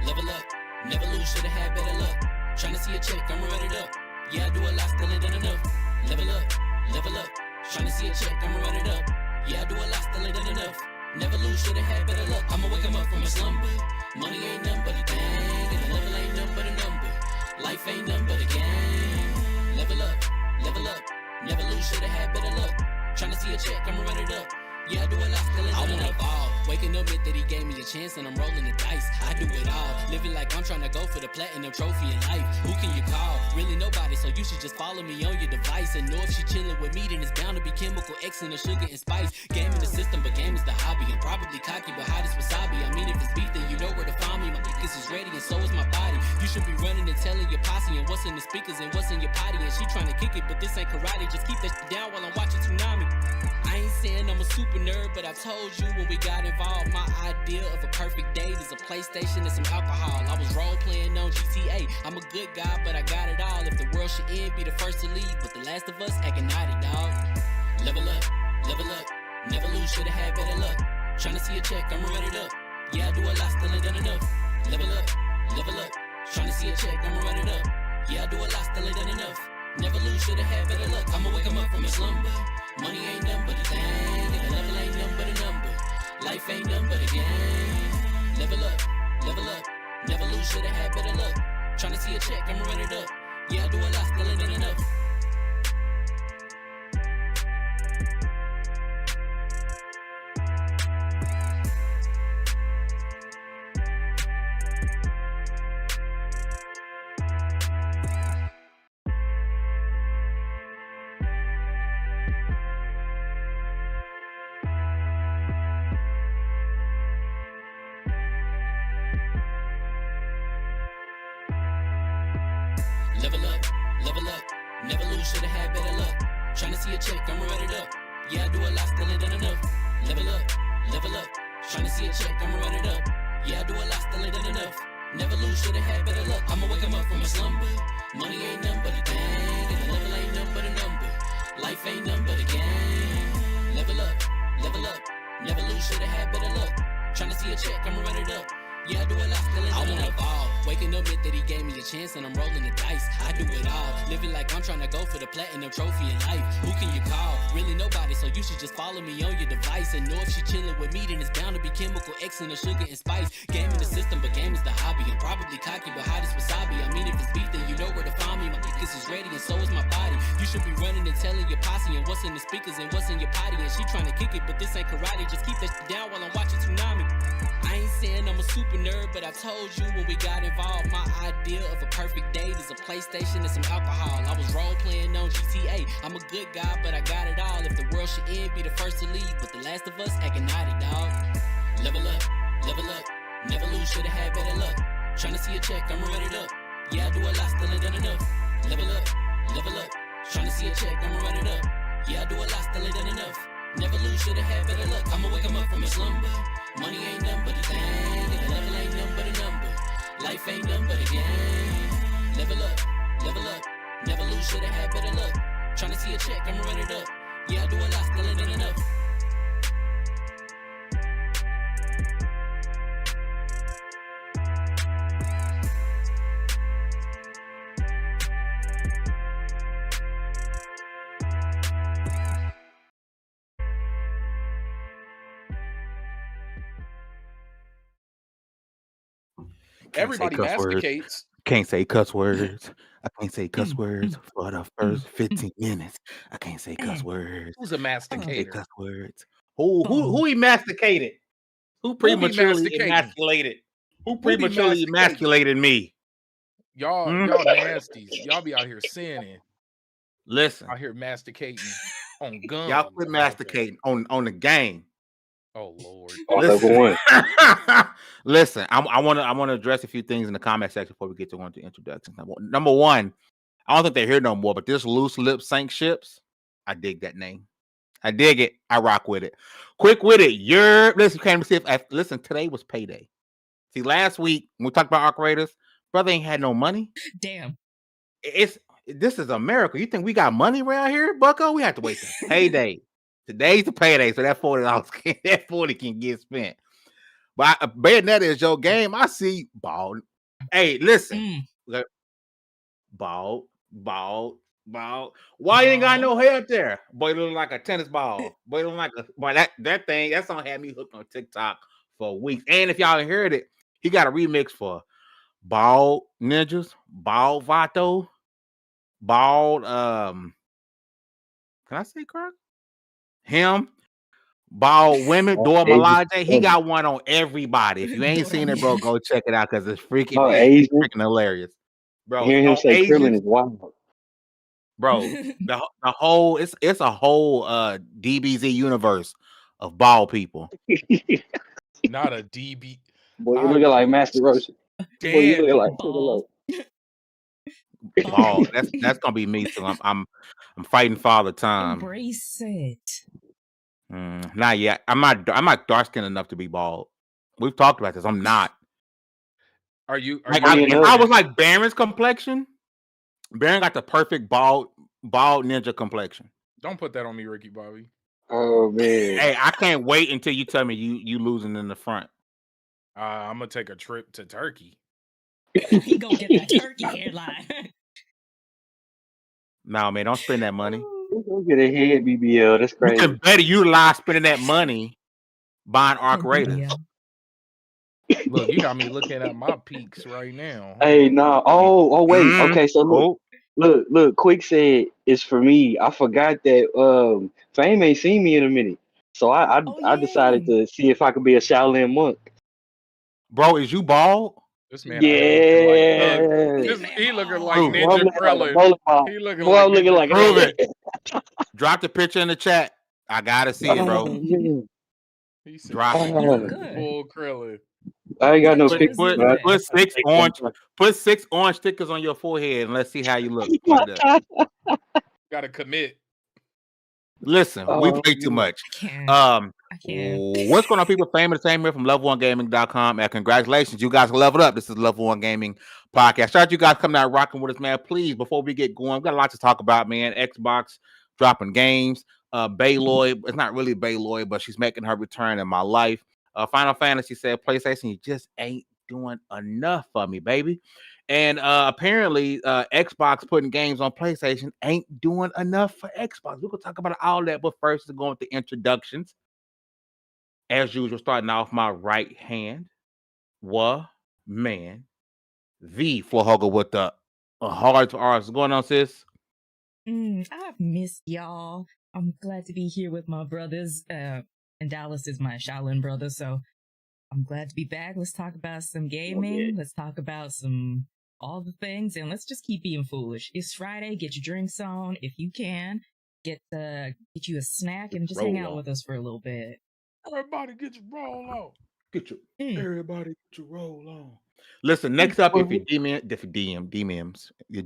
Level up, never lose, should've had better luck. Tryna see a check, I'ma run it up. Yeah, I do a lot, still ain't done enough. Level up, tryna see a check, I'ma run it up. Yeah, I do a lot, still ain't done enough. Never lose, should've had better luck. I'ma wake 'em up from a slumber. Money ain't nothing but a thing, and the level ain't nothing but a number. Life ain't nothing but a game. Level up, never lose, should've had better luck. Tryna see a check, I'ma run it up. Yeah, I do a lot, still ain't done enough. I wanna ball. Waking up meant that he gave me a chance and I'm rolling the dice. I do it all. Living like I'm trying to go for the platinum trophy in life. Who can you call? Really nobody, so you should just follow me on your device. And know if she chilling with me, then it's bound to be chemical X and the sugar and spice. Game in the system, but game is the hobby. I'm probably cocky, but hot as wasabi. I mean, if it's beef, then you know where to find me. My niggas is ready and so is my body. You should be running and telling your posse and what's in the speakers and what's in your potty. And she trying to kick it, but this ain't karate. Just keep that shit down while I'm watching Tsunami. I ain't saying I'm a super nerd, but I told you when we got involved, my idea of a perfect date is a PlayStation and some alcohol. I was role playing on GTA. I'm a good guy, but I got it all. If the world should end, be the first to leave, but the last of us acting naughty, dog. Level up, never lose, should've had better luck. Tryna see a check, I'ma run it up. Yeah, I do a lot, still ain't done enough. Level up, tryna see a check, I'ma run it up. Yeah, I do a lot, still ain't done enough. Never lose, should've had better luck. I'ma wake 'em up from a slumber. Money ain't nothing but a thing, and the level ain't nothing but a number. Life ain't nothing but a game. Level up, never lose, should've had better luck. Tryna see a check, I'ma run it up. Yeah, I do a lot, still ain't done enough. Level up, never lose, should've had better luck. Tryna see a check, I'ma run it up. Yeah, I do a lot, still ain't done enough. Level up, tryna see a check, I'ma run it up. Yeah, I do a lot, still ain't done enough. Never lose, should've had better luck. I'ma wake 'em up from a slumber. Money ain't nothing but a thing, and the level ain't nothing but a number. Life ain't nothing but a game. Level up, never lose, should've had better luck. Tryna see a check, I'ma run it up. Yeah, I do a lot, still ain't done enough. Ball. Waking up meant that he gave me a chance and I'm rolling the dice. I do it all. Living like I'm trying to go for the platinum trophy in life. Who can you call? Really nobody, so you should just follow me on your device. And know if she chilling with me, then it's bound to be chemical X and the sugar and spice. Game in the system, but game is the hobby. I'm probably cocky, but hot as wasabi. I mean, if it's beef, then you know where to find me. My niggas is ready and so is my body. You should be running and telling your posse and what's in the speakers and what's in your potty. And she trying to kick it, but this ain't karate. Just keep that shit down while I'm watching Tsunami. I ain't saying I'm a super nerd, but I told you when we got involved, my idea of a perfect date is a PlayStation and some alcohol. I was role playing on GTA. I'm a good guy, but I got it all. If the world should end, be the first to leave, but the last of us acting naughty, dog. Level up, never lose, should've had better luck. Tryna see a check, I'ma run it up. Yeah, I do a lot, still ain't done enough. Level up, tryna see a check, I'ma run it up. Yeah, I do a lot, still ain't done enough. Never lose, should've had better luck. I'ma wake 'em up from a slumber. Money ain't nothing but a thing, and the level ain't nothing but a number. Life ain't nothing but a game. Level up, never lose, should've had better luck. Tryna see a check, I'ma run it up. Yeah, I do a lot, still ain't done enough. Everybody masticates. Can't say cuss words. I can't say cuss words for the first 15 minutes. I can't say cuss words. Who's a masticator? Cuss words. Who he masticated? Who prematurely emasculated? Who prematurely emasculated me? Y'all nasties. Y'all be out here sinning. Listen. Out here masticating on guns. Y'all quit masticating on the game. Oh Lord. Listen, I want to address a few things in the comment section before we get to introductions. Number one, I don't think they're here no more, but this loose lip sync ships, I dig that name. I dig it. I rock with it. Quick with it. Listen, came to see listen, today was payday. See, last week when we talked about Arc Raiders, brother ain't had no money. Damn. This is America. You think we got money around here, Bucko? We have to wait till payday. Today's the payday, so that $40 that 40 can get spent. But Bayonetta is your game. I see bald. Hey, listen. Bald. Why you ain't got no hair up there? Boy, look like a tennis ball. Boy, look like that song had me hooked on TikTok for weeks. And if y'all heard it, he got a remix for Bald Ninjas, Bald Vato, Bald can I say correct? Him, Bald Women, Dora Milaje. He got one on everybody. If you ain't seen it, bro, go check it out because it's freaking hilarious. Bro, hearing him say Krillin is wild. Bro, the whole it's a whole DBZ universe of bald people. Not a DB. Boy, you looking like Master Roshi. Boy, you looking like bald. That's gonna be me too. I'm fighting Father Time. Embrace it. Not yet. I'm not dark skinned enough to be bald. We've talked about this. I'm not. Are you? If I was like Baron's complexion, Baron got the perfect bald ninja complexion. Don't put that on me, Ricky Bobby. Oh man. Hey, I can't wait until you tell me you losing in the front. I'm gonna take a trip to Turkey. He gonna get that turkey hairline. No, man, don't spend that money. Go get a head BBL. That's crazy. You can better utilize spending that money buying Arc Raiders. Look, you got me looking at my peaks right now. Hey, no. Oh, wait. Okay, so look. Quick said it's for me. I forgot that Fame ain't seen me in a minute, so I decided to see if I could be a Shaolin monk. Bro, is you bald? This man, he looking like Ninja Krillin. He looking like prove it. Drop the picture in the chat. I gotta see it, bro. Drop it. Full Krillin. I ain't got no put six orange stickers on your forehead and let's see how you look. Gotta commit. Listen, we play too much. I can't. What's going on, people? Famous same here from Lv1gaming.com. And congratulations, you guys leveled up. This is Lv1 Gaming Podcast. Shout out you guys coming out rocking with us, man. Please, before we get going, we've got a lot to talk about, man. Xbox dropping games. Bayloy, it's not really Bayloy, but she's making her return in my life. Final Fantasy said, PlayStation, you just ain't doing enough for me, baby. And apparently, Xbox putting games on PlayStation ain't doing enough for Xbox. We're going to talk about all that, but first, we're going with the introductions. As usual, starting off my right hand. Man. V for Hugger with the hard to ours. What's going on, sis? I've missed y'all. I'm glad to be here with my brothers. And Dallas is my Shaolin brother, so I'm glad to be back. Let's talk about some gaming. Let's talk about all the things, and let's just keep being foolish. It's Friday. Get your drinks on if you can. Get you a snack and just hang out with us for a little bit. Everybody get your roll on. Everybody get your roll on. Listen, next up, if your demons, listen, if your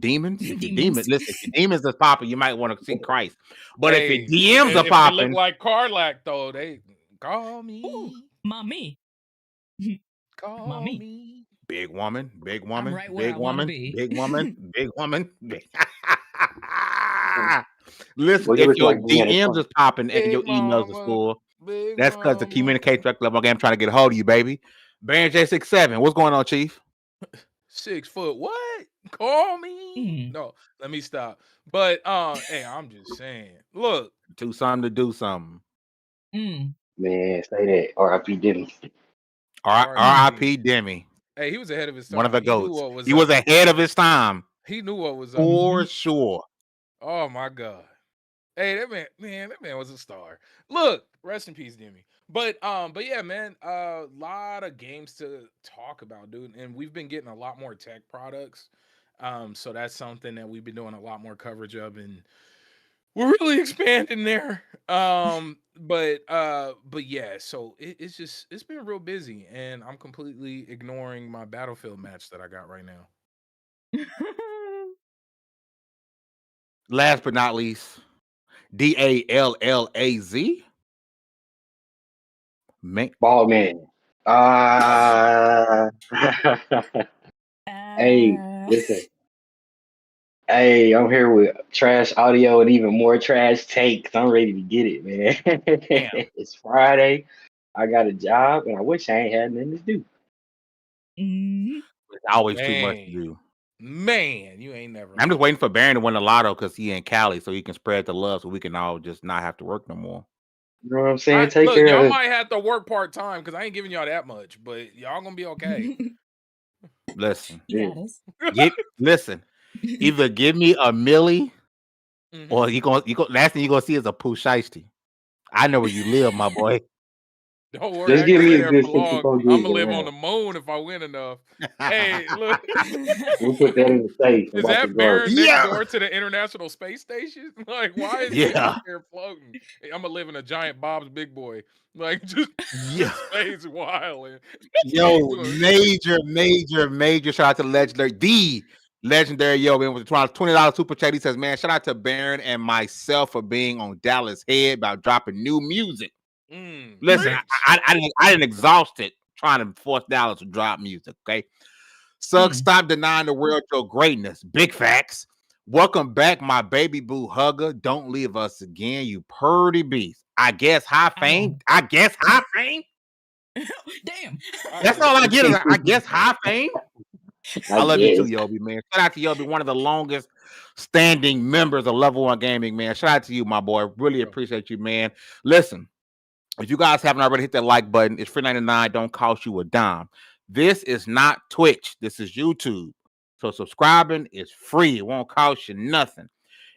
demons are popping, you might want to see Christ. But if your DMs are popping, look like Carlac though, they call me. Ooh, mommy. Call me. Big woman, big woman, right big woman, big woman, big woman. Listen, if your DMs is popping and your emails are full, that's because the communication director level game trying to get a hold of you, baby. Baron J67, what's going on, Chief? 6 foot. What? Call me. No, let me stop. But hey, I'm just saying. Look, do something to do something. Man, say that. R.I.P. Demi. R.I.P. Demi. Hey, he was ahead of his time. One of the goats. He was ahead of his time. He knew what was up. For sure. Oh my God. Hey, that man was a star. Look, rest in peace, Demi. But yeah, man, a lot of games to talk about, dude. And we've been getting a lot more tech products. So that's something that we've been doing a lot more coverage of, and we're really expanding there. But yeah, so it's been real busy, and I'm completely ignoring my Battlefield match that I got right now. Last but not least, DALLAZ. Ball man. Hey, listen. Hey, I'm here with trash audio and even more trash takes. I'm ready to get it, man. It's Friday. I got a job, and I wish I ain't had nothing to do. It's always too much to do. Man, you ain't never. I'm just waiting for Baron to win the lotto because he in Cali, so he can spread the love, so we can all just not have to work no more. You know what I'm saying? Look, y'all might have to work part time because I ain't giving y'all that much, but y'all gonna be okay. Listen, listen. Either give me a milli, or you go. Last thing you gonna see is a poo shiesty. I know where you live, my boy. Don't worry, just give me a good I'm gonna live on the moon if I win enough. Hey, look, we'll put that in the safe. Is that Baron next door to the International Space Station? Like, why is he out there floating? Hey, I'm gonna live in a giant Bob's Big Boy, like just space wilding. Yo, major shout out to the legendary yo man with $20 super chat. He says, man, shout out to Baron and myself for being on Dallas Head about dropping new music. Listen, I didn't exhaust it trying to force Dallas to drop music. Okay, stop denying the world your greatness. Big facts. Welcome back, my baby boo hugger. Don't leave us again, you purdy beast. I guess high fame. Damn. That's all I get. I guess high fame. I love you too, Yobi, man. Shout out to Yobi, one of the longest standing members of Level 1 Gaming, man. Shout out to you, my boy. Really appreciate you, man. Listen. If you guys haven't already hit that like button, it's free 99, don't cost you a dime. This is not Twitch. This is YouTube. So subscribing is free. It won't cost you nothing.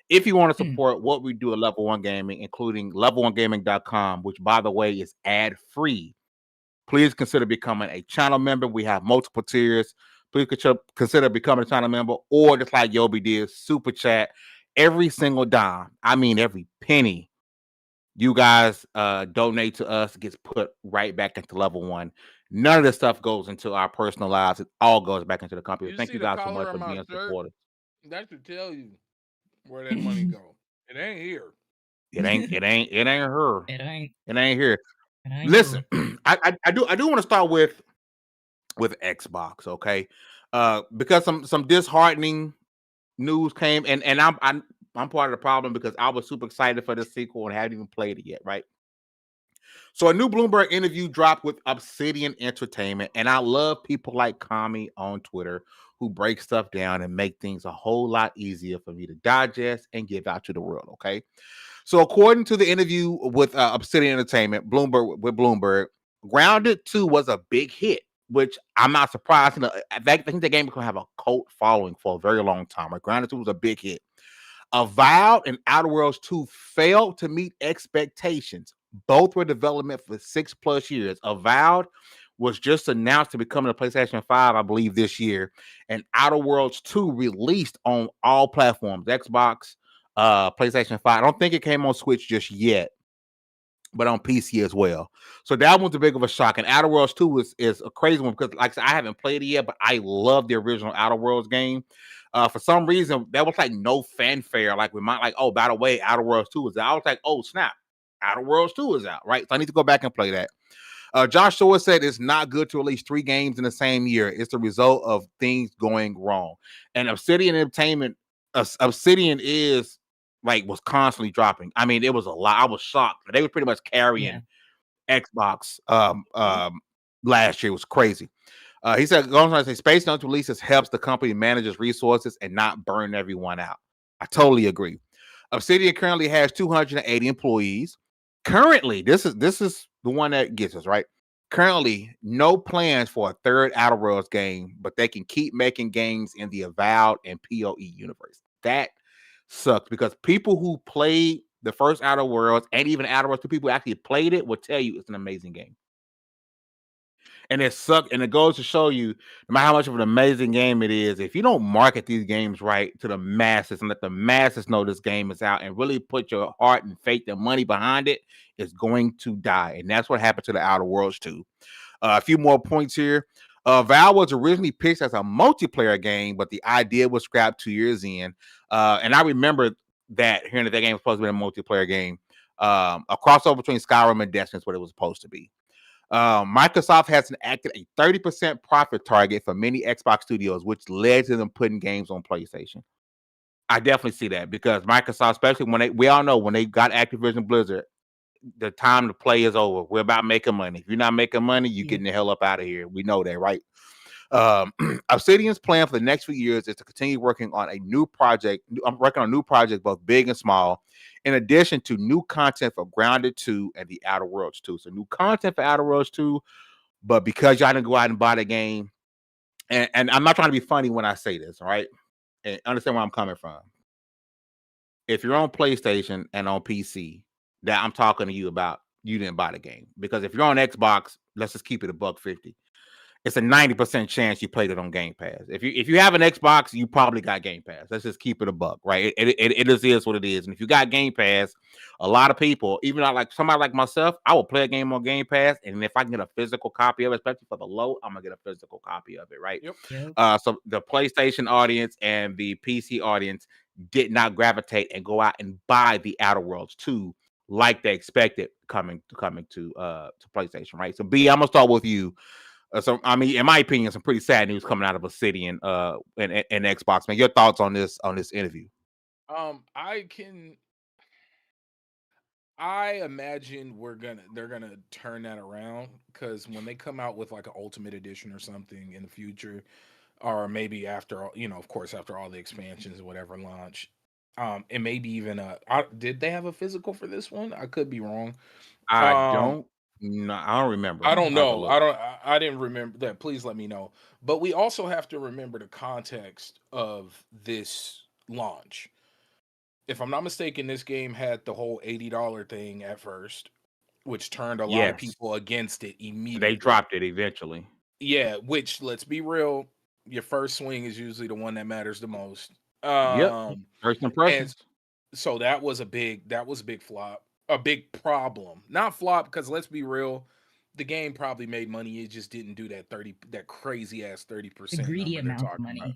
If you want to support what we do at Level 1 Gaming, including level1gaming.com, which, by the way, is ad-free, please consider becoming a channel member. We have multiple tiers. Please consider becoming a channel member, or just like Yobi did, super chat. Every single dime, I mean every penny, you guys donate to us, gets put right back into Level 1. None of this stuff goes into our personal lives. It all goes back into the company. Thank you guys so much for being supportive. That should tell you where that money go. It ain't here. It ain't her. It ain't here. Listen, I do want to start with Xbox, okay? Because some disheartening news came, and I'm part of the problem because I was super excited for the sequel and hadn't even played it yet, right? So a new Bloomberg interview dropped with Obsidian Entertainment, and I love people like Kami on Twitter who break stuff down and make things a whole lot easier for me to digest and give out to the world, okay? So according to the interview with Obsidian Entertainment, Bloomberg, Grounded 2 was a big hit, which I'm not surprised. I think the game is going to have a cult following for a very long time. Like, Grounded 2 was a big hit. Avowed and Outer Worlds 2 failed to meet expectations. Both were development for 6+ years. Avowed was just announced to be coming to PlayStation 5, I believe, this year. And Outer Worlds 2 released on all platforms, Xbox, PlayStation 5. I don't think it came on Switch just yet, but on PC as well. So that one's a big of a shock. And Outer Worlds 2 is a crazy one because, like I said, I haven't played it yet, but I love the original Outer Worlds game. For some reason, there was like no fanfare. Like, we might like, oh, by the way, Outer Worlds 2 is out. I was like, oh, snap, Outer Worlds 2 is out, right? So I need to go back and play that. Josh Shore said it's not good to release 3 games in the same year. It's the result of things going wrong. And Obsidian Entertainment, Obsidian is like was constantly dropping. I mean, it was a lot. I was shocked. They were pretty much carrying Xbox last year. It was crazy. He said, Space Nuns releases helps the company manage its resources and not burn everyone out. I totally agree. Obsidian currently has 280 employees. Currently, this is the one that gets us, right? Currently, no plans for a third Outer Worlds game, but they can keep making games in the Avowed and PoE universe. That sucks because people who played the first Outer Worlds and even Outer Worlds 2 people who actually played it will tell you it's an amazing game. And it sucks, and it goes to show you, no matter how much of an amazing game it is, if you don't market these games right to the masses and let the masses know this game is out and really put your heart and faith and money behind it, it's going to die. And that's what happened to the Outer Worlds 2. A few more points here. Valve was originally pitched as a multiplayer game, but the idea was scrapped 2 years in. And I remember that, hearing that game was supposed to be a multiplayer game. A crossover between Skyrim and Destiny is what it was supposed to be. Microsoft has enacted a 30% profit target for many Xbox studios, which led to them putting games on PlayStation. I definitely see that because Microsoft, especially when we all know when they got Activision Blizzard, the time to play is over. We're about making money. If you're not making money, you're getting the hell up out of here. We know that, right? Obsidian's plan for the next few years is to continue working on a new project. I'm working on a new project, both big and small, in addition to new content for Grounded 2 and the Outer Worlds 2. So new content for Outer Worlds 2, but because y'all didn't go out and buy the game, and I'm not trying to be funny when I say this, all right? And understand where I'm coming from. If you're on PlayStation and on PC, that I'm talking to you about, you didn't buy the game. Because if you're on Xbox, let's just keep it $1.50. It's a 90% chance you played it on Game Pass. If you have an Xbox, you probably got Game Pass. Let's just keep it $1, right? It just is what it is. And if you got Game Pass, a lot of people, even like somebody like myself, I will play a game on Game Pass, and if I can get a physical copy of it, especially for the low, I'm gonna get a physical copy of it, right? Yep. So the PlayStation audience and the PC audience did not gravitate and go out and buy the Outer Worlds 2 like they expected coming to PlayStation, right? So B, I'm gonna start with you. So I mean, in my opinion, some pretty sad news coming out of Obsidian and Xbox. Man, your thoughts on this interview? I imagine they're gonna turn that around, because when they come out with like an Ultimate Edition or something in the future, or maybe after, of course, after all the expansions or whatever launch, and maybe even did they have a physical for this one? I could be wrong. I don't remember. I don't know. I didn't remember that. Please let me know. But we also have to remember the context of this launch. If I'm not mistaken, this game had the whole $80 thing at first, which turned a lot of people against it immediately. They dropped it eventually. Yeah, which, let's be real, your first swing is usually the one that matters the most. First impressions. So that was a big flop. A big problem. Not flop, because let's be real, the game probably made money. It just didn't do that crazy ass 30%. The greedy amount of money. About.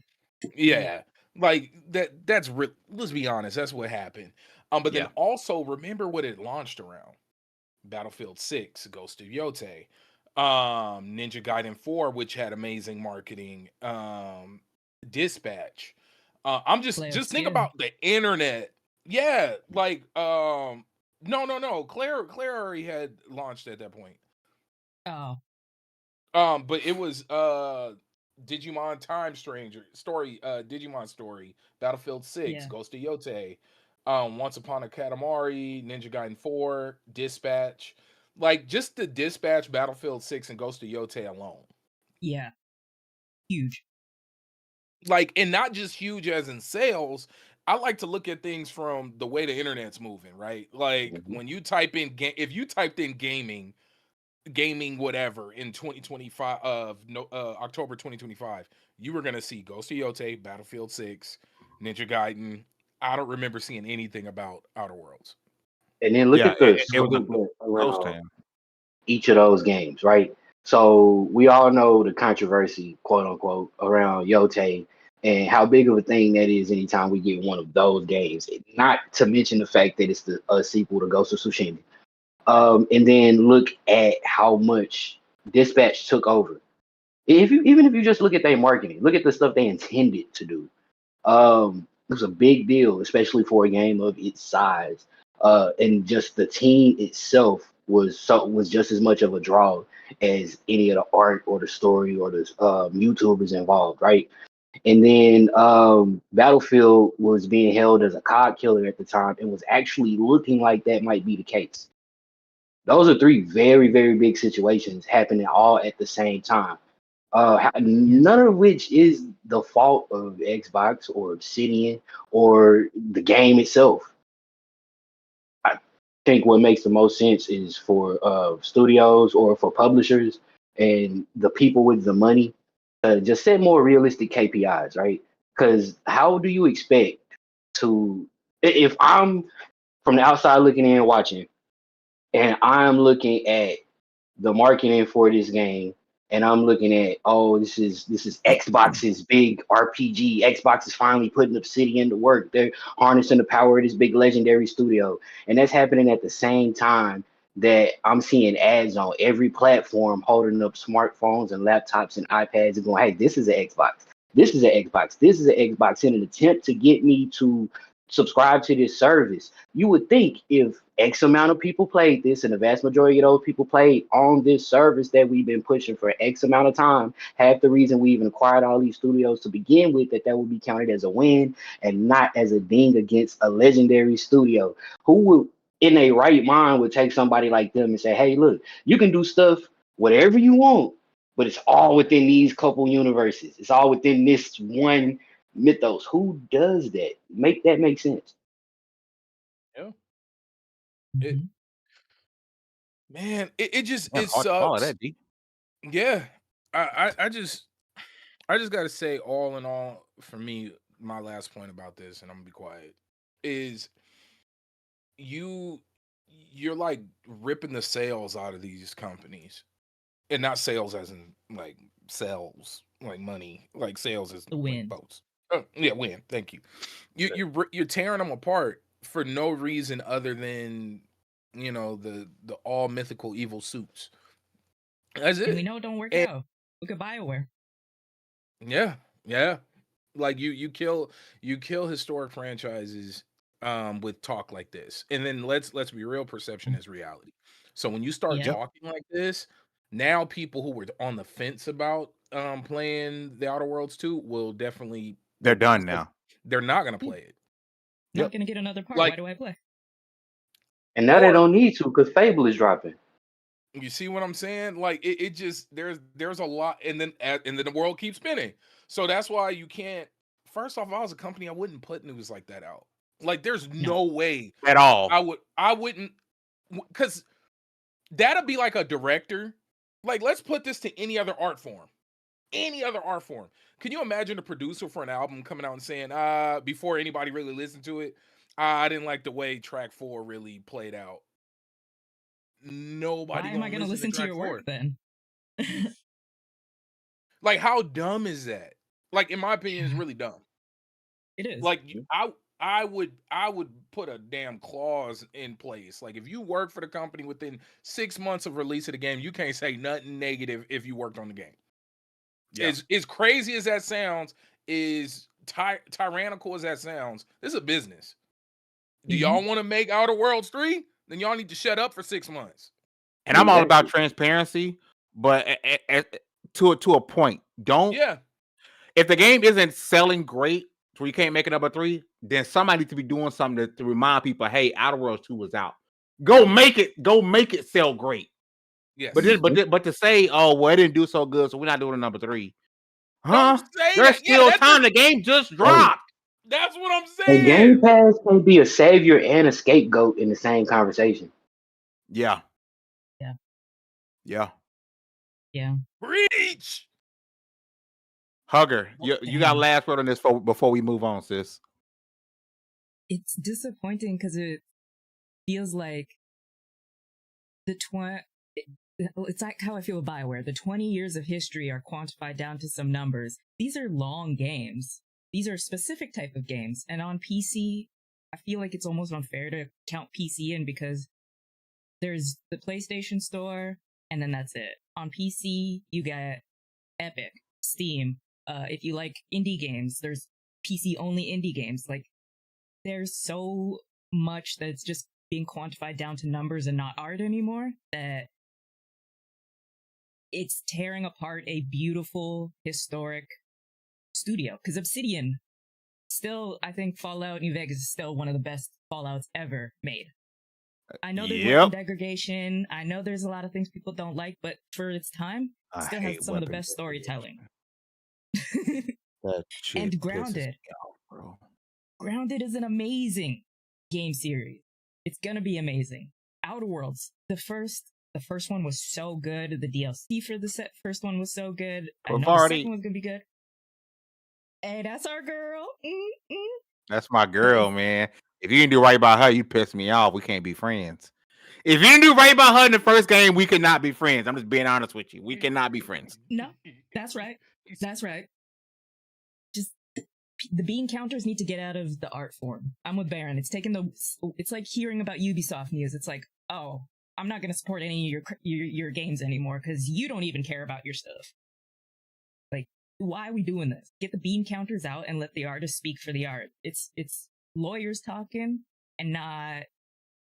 Yeah. Like that's real. Let's be honest, that's what happened. But then also remember what it launched around. Battlefield 6, Ghost of Yotei, Ninja Gaiden 4, which had amazing marketing, Dispatch. I'm just think about the internet. Yeah, like no. Claire already had launched at that point. Oh. But it was Digimon Time Stranger Story, Digimon Story, Battlefield 6, Ghost of Yotei, Once Upon a Katamari, Ninja Gaiden 4, Dispatch. Like, just the Dispatch, Battlefield 6, and Ghost of Yotei alone. Yeah. Huge. Like, and not just huge as in sales. I like to look at things from the way the internet's moving, right? Like, when you type in if you typed in gaming whatever in 2025 October 2025, you were gonna see Ghost of Yotei, Battlefield 6, Ninja Gaiden. I don't remember seeing anything about Outer Worlds. And then look at the around each of those games, right? So we all know the controversy, quote unquote, around Yotei and how big of a thing that is anytime we get one of those games. Not to mention the fact that it's a sequel to Ghost of Tsushima. And then look at how much Dispatch took over. Even if you just look at their marketing, look at the stuff they intended to do. It was a big deal, especially for a game of its size. And just the team itself was just as much of a draw as any of the art or the story or the YouTubers involved, right? And then Battlefield was being held as a COD killer at the time and was actually looking like that might be the case. Those are three very, very big situations happening all at the same time. None of which is the fault of Xbox or Obsidian or the game itself. I think what makes the most sense is for studios or for publishers and the people with the money just set more realistic KPIs, right? Because how do you expect to, if I'm from the outside looking in watching, and I'm looking at the marketing for this game, and I'm looking at, this is Xbox's big RPG. Xbox is finally putting Obsidian to work. They're harnessing the power of this big legendary studio. And that's happening at the same time that I'm seeing ads on every platform holding up smartphones and laptops and iPads and going, hey, this is an Xbox. This is an Xbox. This is an Xbox, in an attempt to get me to subscribe to this service. You would think if X amount of people played this, and the vast majority of those people played on this service that we've been pushing for X amount of time. Half the reason we even acquired all these studios to begin with, that would be counted as a win and not as a ding against a legendary studio. Who would, in a right mind, would take somebody like them and say, hey, look, you can do stuff, whatever you want, but it's all within these couple universes. It's all within this one mythos. Who does that? Make that make sense. Yeah. It, man, it just Man, it hard to follow sucks. that, D. Yeah. I just gotta say, all in all, for me, my last point about this, and I'm gonna be quiet, is you're like ripping the sales out of these companies. And not sales as in like sales, like money, like sales as The like win. boats. Yeah, win. Thank you. You're tearing them apart for no reason other than, you know, the all mythical evil suits. That's And we it. know it don't work And out. Look at BioWare. yeah. Like you kill historic franchises with talk like this. And then let's be real, perception is reality. So when you start Yeah. talking like this, now people who were on the fence about playing the Outer Worlds 2 will definitely They're done now. they're not gonna play it. Not gonna get another part. Like, Why do I play? And now they or don't need to because Fable is dropping. you see what I'm saying? Like it just there's a lot, and then the world keeps spinning. So that's why you can't. First off, if I was a company, I wouldn't put news like that out. Like there's no way At all. I wouldn't, because that'd be like a director. Like, let's put this to any other art form. Any other art form. Can you imagine a producer for an album coming out and saying, before anybody really listened to it, I didn't like the way track 4 really played out. Nobody Why am I gonna listen to your work then? Like, how dumb is that? Like, in my opinion, it's really dumb. It is. Like, I would put a damn clause in place. Like, if you work for the company within 6 months of release of the game, you can't say nothing negative if you worked on the game. Yeah. As crazy as that sounds, is tyrannical as that sounds, this is a business. Do y'all want to make Outer Worlds 3? Then y'all need to shut up for 6 months. And I'm all about transparency, but to a point. Don't. Yeah. If the game isn't selling great, so you can't make it number 3, then somebody needs to be doing something to remind people, hey, Outer Worlds 2 was out. Go make it sell great. Yes. But to say, oh, well, it didn't do so good, so we're not doing a number 3. Huh? Don't say There's that. still time. The game just dropped. That's what I'm A saying. Game Pass can be a savior and a scapegoat in the same conversation. Yeah. Yeah. Yeah. Yeah. Preach. Hugger, you got last word on this before we move on, sis. It's disappointing because it feels like it's like how I feel with BioWare. The 20 years of history are quantified down to some numbers. These are long games. These are a specific type of games. And on PC, I feel like it's almost unfair to count PC in because there's the PlayStation Store, and then that's it. On PC, you get Epic, Steam. If you like indie games, there's PC-only indie games. Like, there's so much that's just being quantified down to numbers and not art anymore that it's tearing apart a beautiful, historic studio. Because Obsidian, still, I think Fallout New Vegas is still one of the best Fallouts ever made. I know there's weapon degradation. I know there's a lot of things people don't like, but for its time, it still has some of the best storytelling. And Grounded. Grounded is an amazing game series. It's gonna be amazing. Outer Worlds, the first one was so good. The DLC for the first one was so good. I know the second one's gonna be good. Hey, that's our girl. That's my girl, man. If you didn't do right by her, you piss me off. We can't be friends. If you didn't do right by her in the first game, we could not be friends. I'm just being honest with you. We cannot be friends. No, that's right. That's right. Just the bean counters need to get out of the art form. I'm with Baron. It's like hearing about Ubisoft news. It's like, oh, I'm not going to support any of your games anymore because you don't even care about your stuff. Like, why are we doing this? Get the bean counters out and let the artist speak for the art. It's lawyers talking and not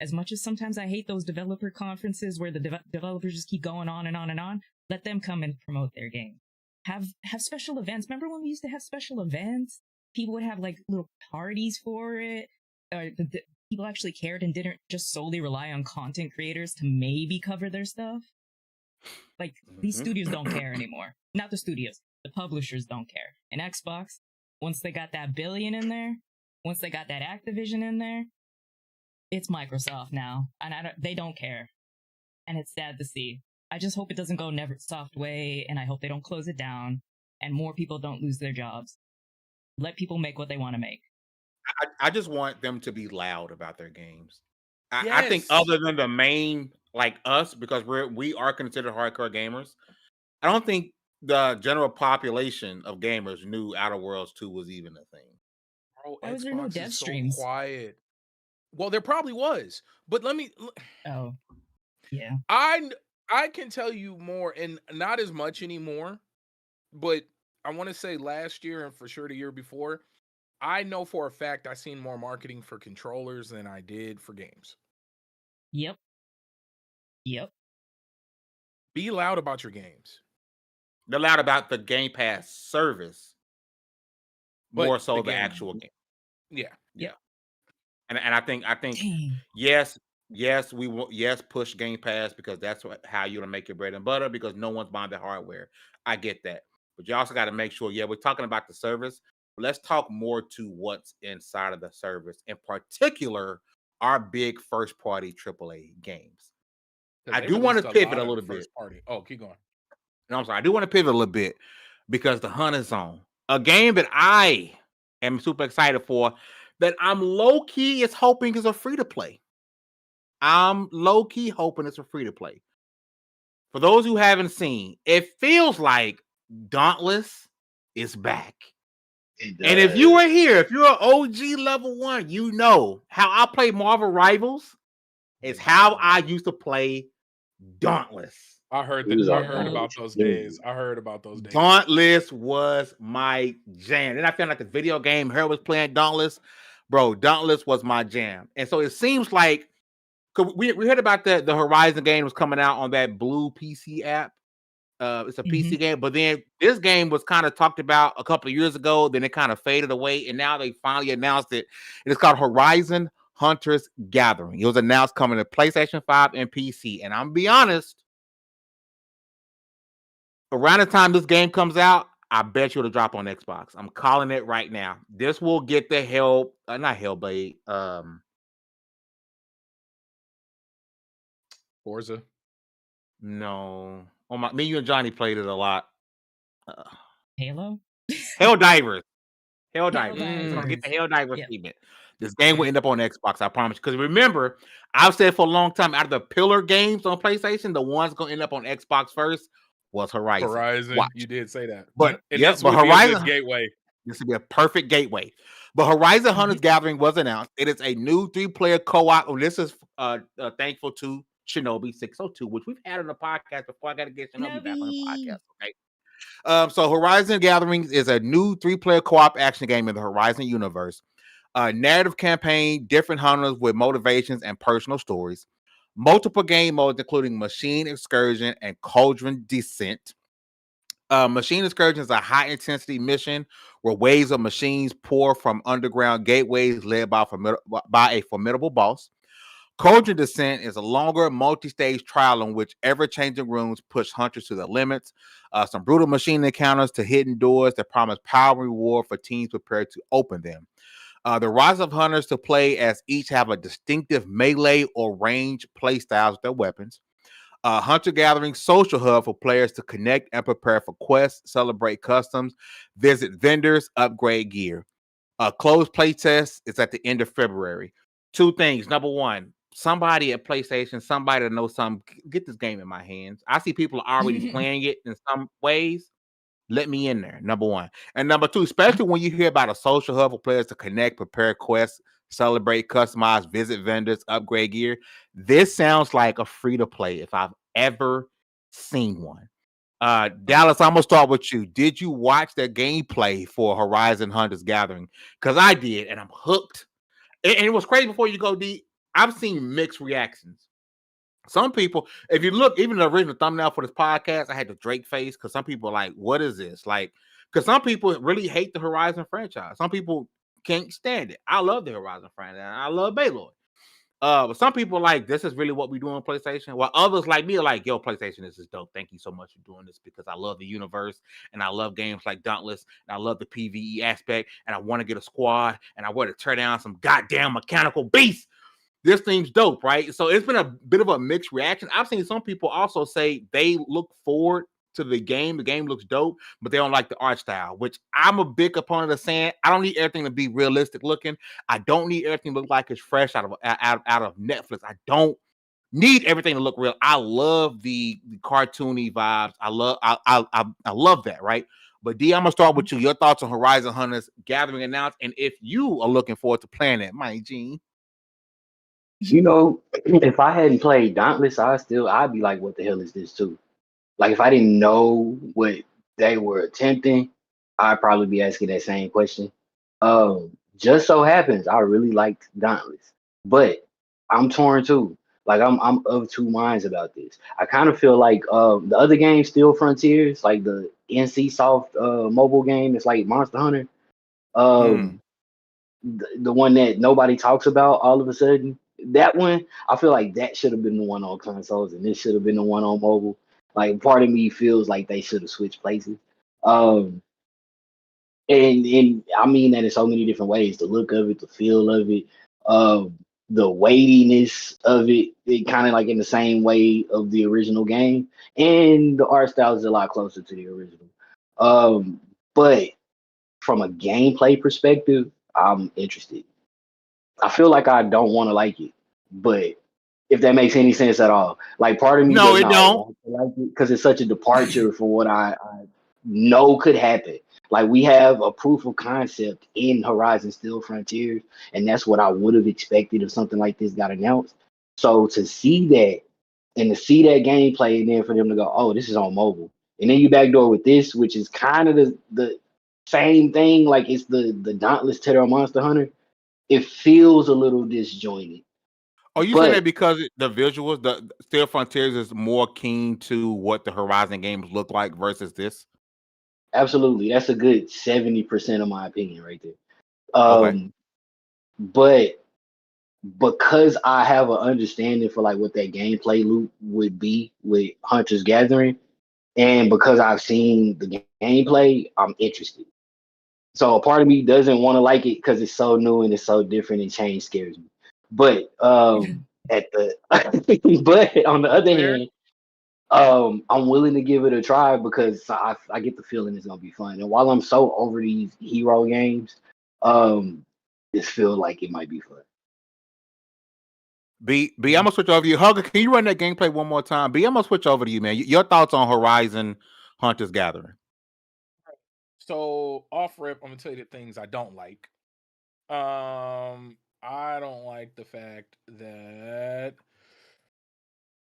As much as sometimes I hate those developer conferences where the developers just keep going on and on and on, let them come and promote their game. Have special events. Remember when we used to have special events? People would have like little parties for it. Or people actually cared and didn't just solely rely on content creators to maybe cover their stuff. Like, these studios don't care anymore. Not the studios. The publishers don't care. And Xbox, once they got that billion in there, once they got that Activision in there, it's Microsoft now. And they don't care. And it's sad to see. I just hope it doesn't go Neversoft way, and I hope they don't close it down, and more people don't lose their jobs. Let people make what they want to make. I just want them to be loud about their games. Yes. I think other than the main, like us, because we are considered hardcore gamers, I don't think the general population of gamers knew Outer Worlds 2 was even a thing. Bro, Why was there no dev is streams? So quiet. Well, there probably was, but let me. Oh, yeah. I can tell you more, and not as much anymore, but I want to say last year and for sure the year before, I know for a fact I seen more marketing for controllers than I did for games. Yep. Be loud about your games. They're loud about the Game Pass service, But more so the game. actual game. Yeah. And I think Dang. yes, we will push Game Pass because that's how you're gonna make your bread and butter, because no one's buying the hardware. I get that, but you also got to make sure. Yeah, we're talking about the service, but let's talk more to what's inside of the service, in particular, our big first party AAA games. I do want to pivot a little bit. Oh, keep going. No, I'm sorry. I do want to pivot a little bit because the Hunt is on a game that I am super excited for, that I'm low-key is hoping is a free-to-play. I'm low-key hoping it's a free-to-play. For those who haven't seen, it feels like Dauntless is back. And if you were here, if you're an OG level 1, you know how I play Marvel Rivals is how I used to play Dauntless. I heard about those days. Dauntless was my jam. Then I found out the video game Harold was playing Dauntless. Bro, Dauntless was my jam. And so it seems like, cause we heard about the Horizon game was coming out on that blue PC app. It's a PC game, but then this game was kind of talked about a couple of years ago. Then it kind of faded away, and now they finally announced it. It's called Horizon Hunters Gathering. It was announced coming to PlayStation 5 and PC. And I'm gonna be honest, around the time this game comes out, I bet you it'll drop on Xbox. I'm calling it right now. This will get the not Hellblade. Forza. No. Oh my! Me, you, and Johnny played it a lot. Halo. Helldivers. Helldivers. It's gonna get the Helldivers treatment. This game will end up on Xbox, I promise. Because remember, I've said for a long time, out of the pillar games on PlayStation, the one's gonna end up on Xbox first was Horizon. Watch. You did say that, but this would Horizon be a gateway. This would be a perfect gateway. But Horizon Hunters Gathering was announced. It is a new 3-player co-op. Oh, this is thankful to Shinobi 602, which we've had on the podcast before. I got to get Shinobi back on the podcast. Okay. So Horizon Gathering is a new 3-player co-op action game in the Horizon universe. Narrative campaign, different hunters with motivations and personal stories. Multiple game modes, including Machine Excursion and Cauldron Descent. Machine Excursion is a high-intensity mission where waves of machines pour from underground gateways led by a formidable boss. Cauldron Descent is a longer, multi-stage trial in which ever-changing rooms push hunters to their limits. Some brutal machine encounters to hidden doors that promise power and reward for teams prepared to open them. The roster of hunters to play as each have a distinctive melee or range play styles with their weapons. Hunter Gathering social hub for players to connect and prepare for quests, celebrate customs, visit vendors, upgrade gear. Closed play test is at the end of February. 2 things. Number 1, somebody at PlayStation, somebody that knows something, get this game in my hands. I see people already playing it in some ways. Let me in there, number 1. And number 2, especially when you hear about a social hub for players to connect, prepare quests, celebrate, customize, visit vendors, upgrade gear. This sounds like a free-to-play if I've ever seen one. Dallas, I'm going to start with you. Did you watch that gameplay for Horizon Hunters Gathering? Because I did, and I'm hooked. And it was crazy before you go, D. I've seen mixed reactions. Some people, if you look, even the original thumbnail for this podcast, I had the Drake face because some people are like, what is this? Like, because some people really hate the Horizon franchise. Some people can't stand it. I love the Horizon franchise. I love Baylor. But some people like, this is really what we do on PlayStation. While others like me are like, yo, PlayStation, this is dope. Thank you so much for doing this because I love the universe and I love games like Dauntless and I love the PvE aspect and I want to get a squad and I want to tear down some goddamn mechanical beasts. This thing's dope, right? So it's been a bit of a mixed reaction. I've seen some people also say they look forward to the game. The game looks dope, but they don't like the art style, which I'm a big opponent of saying I don't need everything to be realistic looking. I don't need everything to look like it's fresh out of Netflix. I don't need everything to look real. I love the cartoony vibes. I love that, right? But D, I'm gonna start with you. Your thoughts on Horizon Hunters Gathering announced, and if you are looking forward to playing it, my Gene. You know, if I hadn't played Dauntless, I'd be like, what the hell is this too? Like if I didn't know what they were attempting, I'd probably be asking that same question. Just so happens I really liked Dauntless, but I'm torn too. Like I'm of two minds about this. I kind of feel like the other game, Still Frontiers, like the NC Soft mobile game, it's like Monster Hunter. The one that nobody talks about all of a sudden. That one, I feel like that should have been the one on consoles, and this should have been the one on mobile. Like part of me feels like they should have switched places. Um, and I mean that in so many different ways. The look of it, the feel of it, the weightiness of it, it kind of like in the same way of the original game, and the art style is a lot closer to the original. But from a gameplay perspective, I'm interested. I feel like I don't want to like it, but if that makes any sense at all, like part of me No, does it not don't. want to like it because it's such a departure for what I know could happen. Like we have a proof of concept in Horizon Still Frontiers, and that's what I would have expected if something like this got announced. So to see that and to see that gameplay, and then for them to go, oh, this is on mobile, and then you backdoor with this, which is kind of the same thing, like it's the Dauntless Terror Monster Hunter. It feels a little disjointed, Are you saying that but because the visuals, the Still Frontiers is more keen to what the Horizon games look like versus this? absolutely, that's a good 70% of my opinion right there. Okay. But because I have an understanding for like what that gameplay loop would be with Hunter's Gathering, and because I've seen the gameplay, I'm interested. So a part of me doesn't want to like it because it's so new and it's so different and change scares me. But at the but on the other Fair. hand, I'm willing to give it a try because I get the feeling it's gonna be fun. And while I'm so over these hero games, this feels like it might be fun. B, I'm gonna switch over to you. Hugger, can you run that gameplay one more time? B, I'm gonna switch over to you, man. Your thoughts on Horizon Hunters Gathering? So off rip, I'm gonna tell you the things I don't like. I don't like the fact that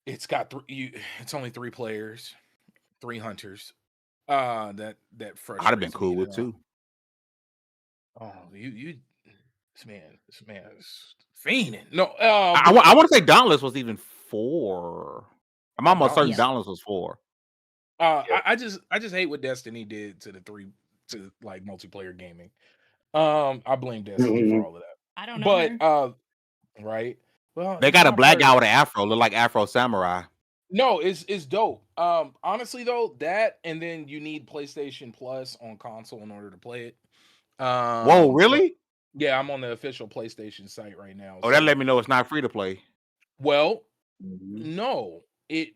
it's got it's only 3 players, 3 hunters. That frustrates I'd have been me. cool with too. Oh, this man is fiending. No, I want to say Dauntless was even 4. I'm almost certain Yes. Dauntless was 4. I just hate what Destiny did to like multiplayer gaming. I blame Destiny for all of that. I don't know But right. Well, They it's got a not black her. guy with an afro, look like Afro Samurai. No, it's dope. Honestly though, that and then you need PlayStation Plus on console in order to play it. Whoa, really? Yeah, I'm on the official PlayStation site right now. Oh, that let me know it's not free to play. Well, no, it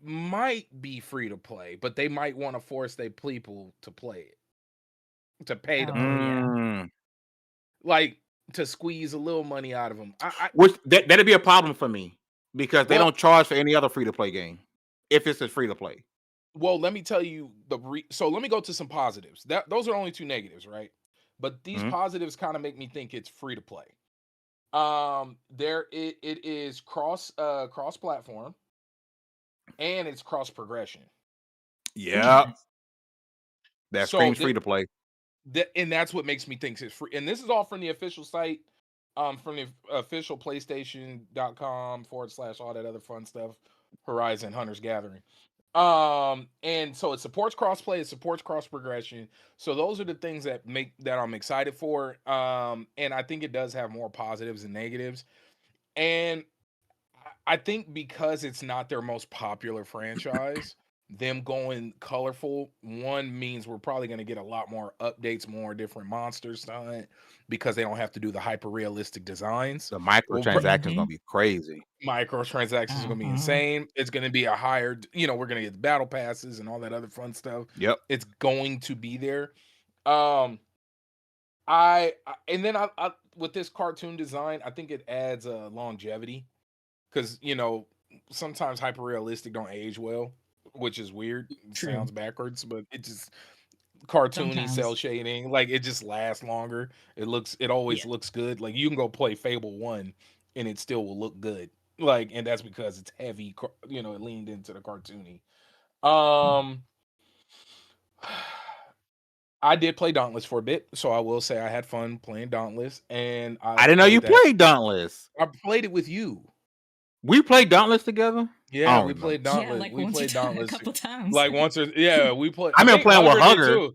might be free to play, but they might want to force their people to play it, to pay to play it. Like to squeeze a little money out of them. Which that'd be a problem for me because they don't charge for any other free to play game if it's a free to play. Well, let me tell you so let me go to some positives. Those are only 2 negatives, right? But these positives kind of make me think it's free to play. It is cross platform and it's cross progression. Yeah. That screams free to play. And that's what makes me think it's free. And this is all from the official site. from the official PlayStation.com / all that other fun stuff. Horizon Hunter's Gathering. And so it supports crossplay, it supports cross progression. So those are the things that I'm excited for. And I think it does have more positives than negatives. And I think because it's not their most popular franchise, them going colorful, one means we're probably going to get a lot more updates, more different monsters to hunt because they don't have to do the hyper realistic designs. The microtransactions gonna be crazy. Microtransactions are gonna be insane. It's gonna be a higher, we're gonna get the battle passes and all that other fun stuff. Yep. It's going to be there. And then I with this cartoon design, I think it adds longevity. Because, sometimes hyper realistic don't age well, which is weird. It sounds backwards, but it just cartoony cell shading, like it just lasts longer. It always looks good. Like you can go play Fable 1 and it still will look good. Like, and that's because it's heavy, it leaned into the cartoony. I did play Dauntless for a bit, so I will say I had fun playing Dauntless, and I didn't know you played Dauntless. I played it with you. We played Dauntless together. Yeah, we played Dauntless. Yeah, we played Dauntless a couple times. Like once or we played. I remember playing with Hugger too.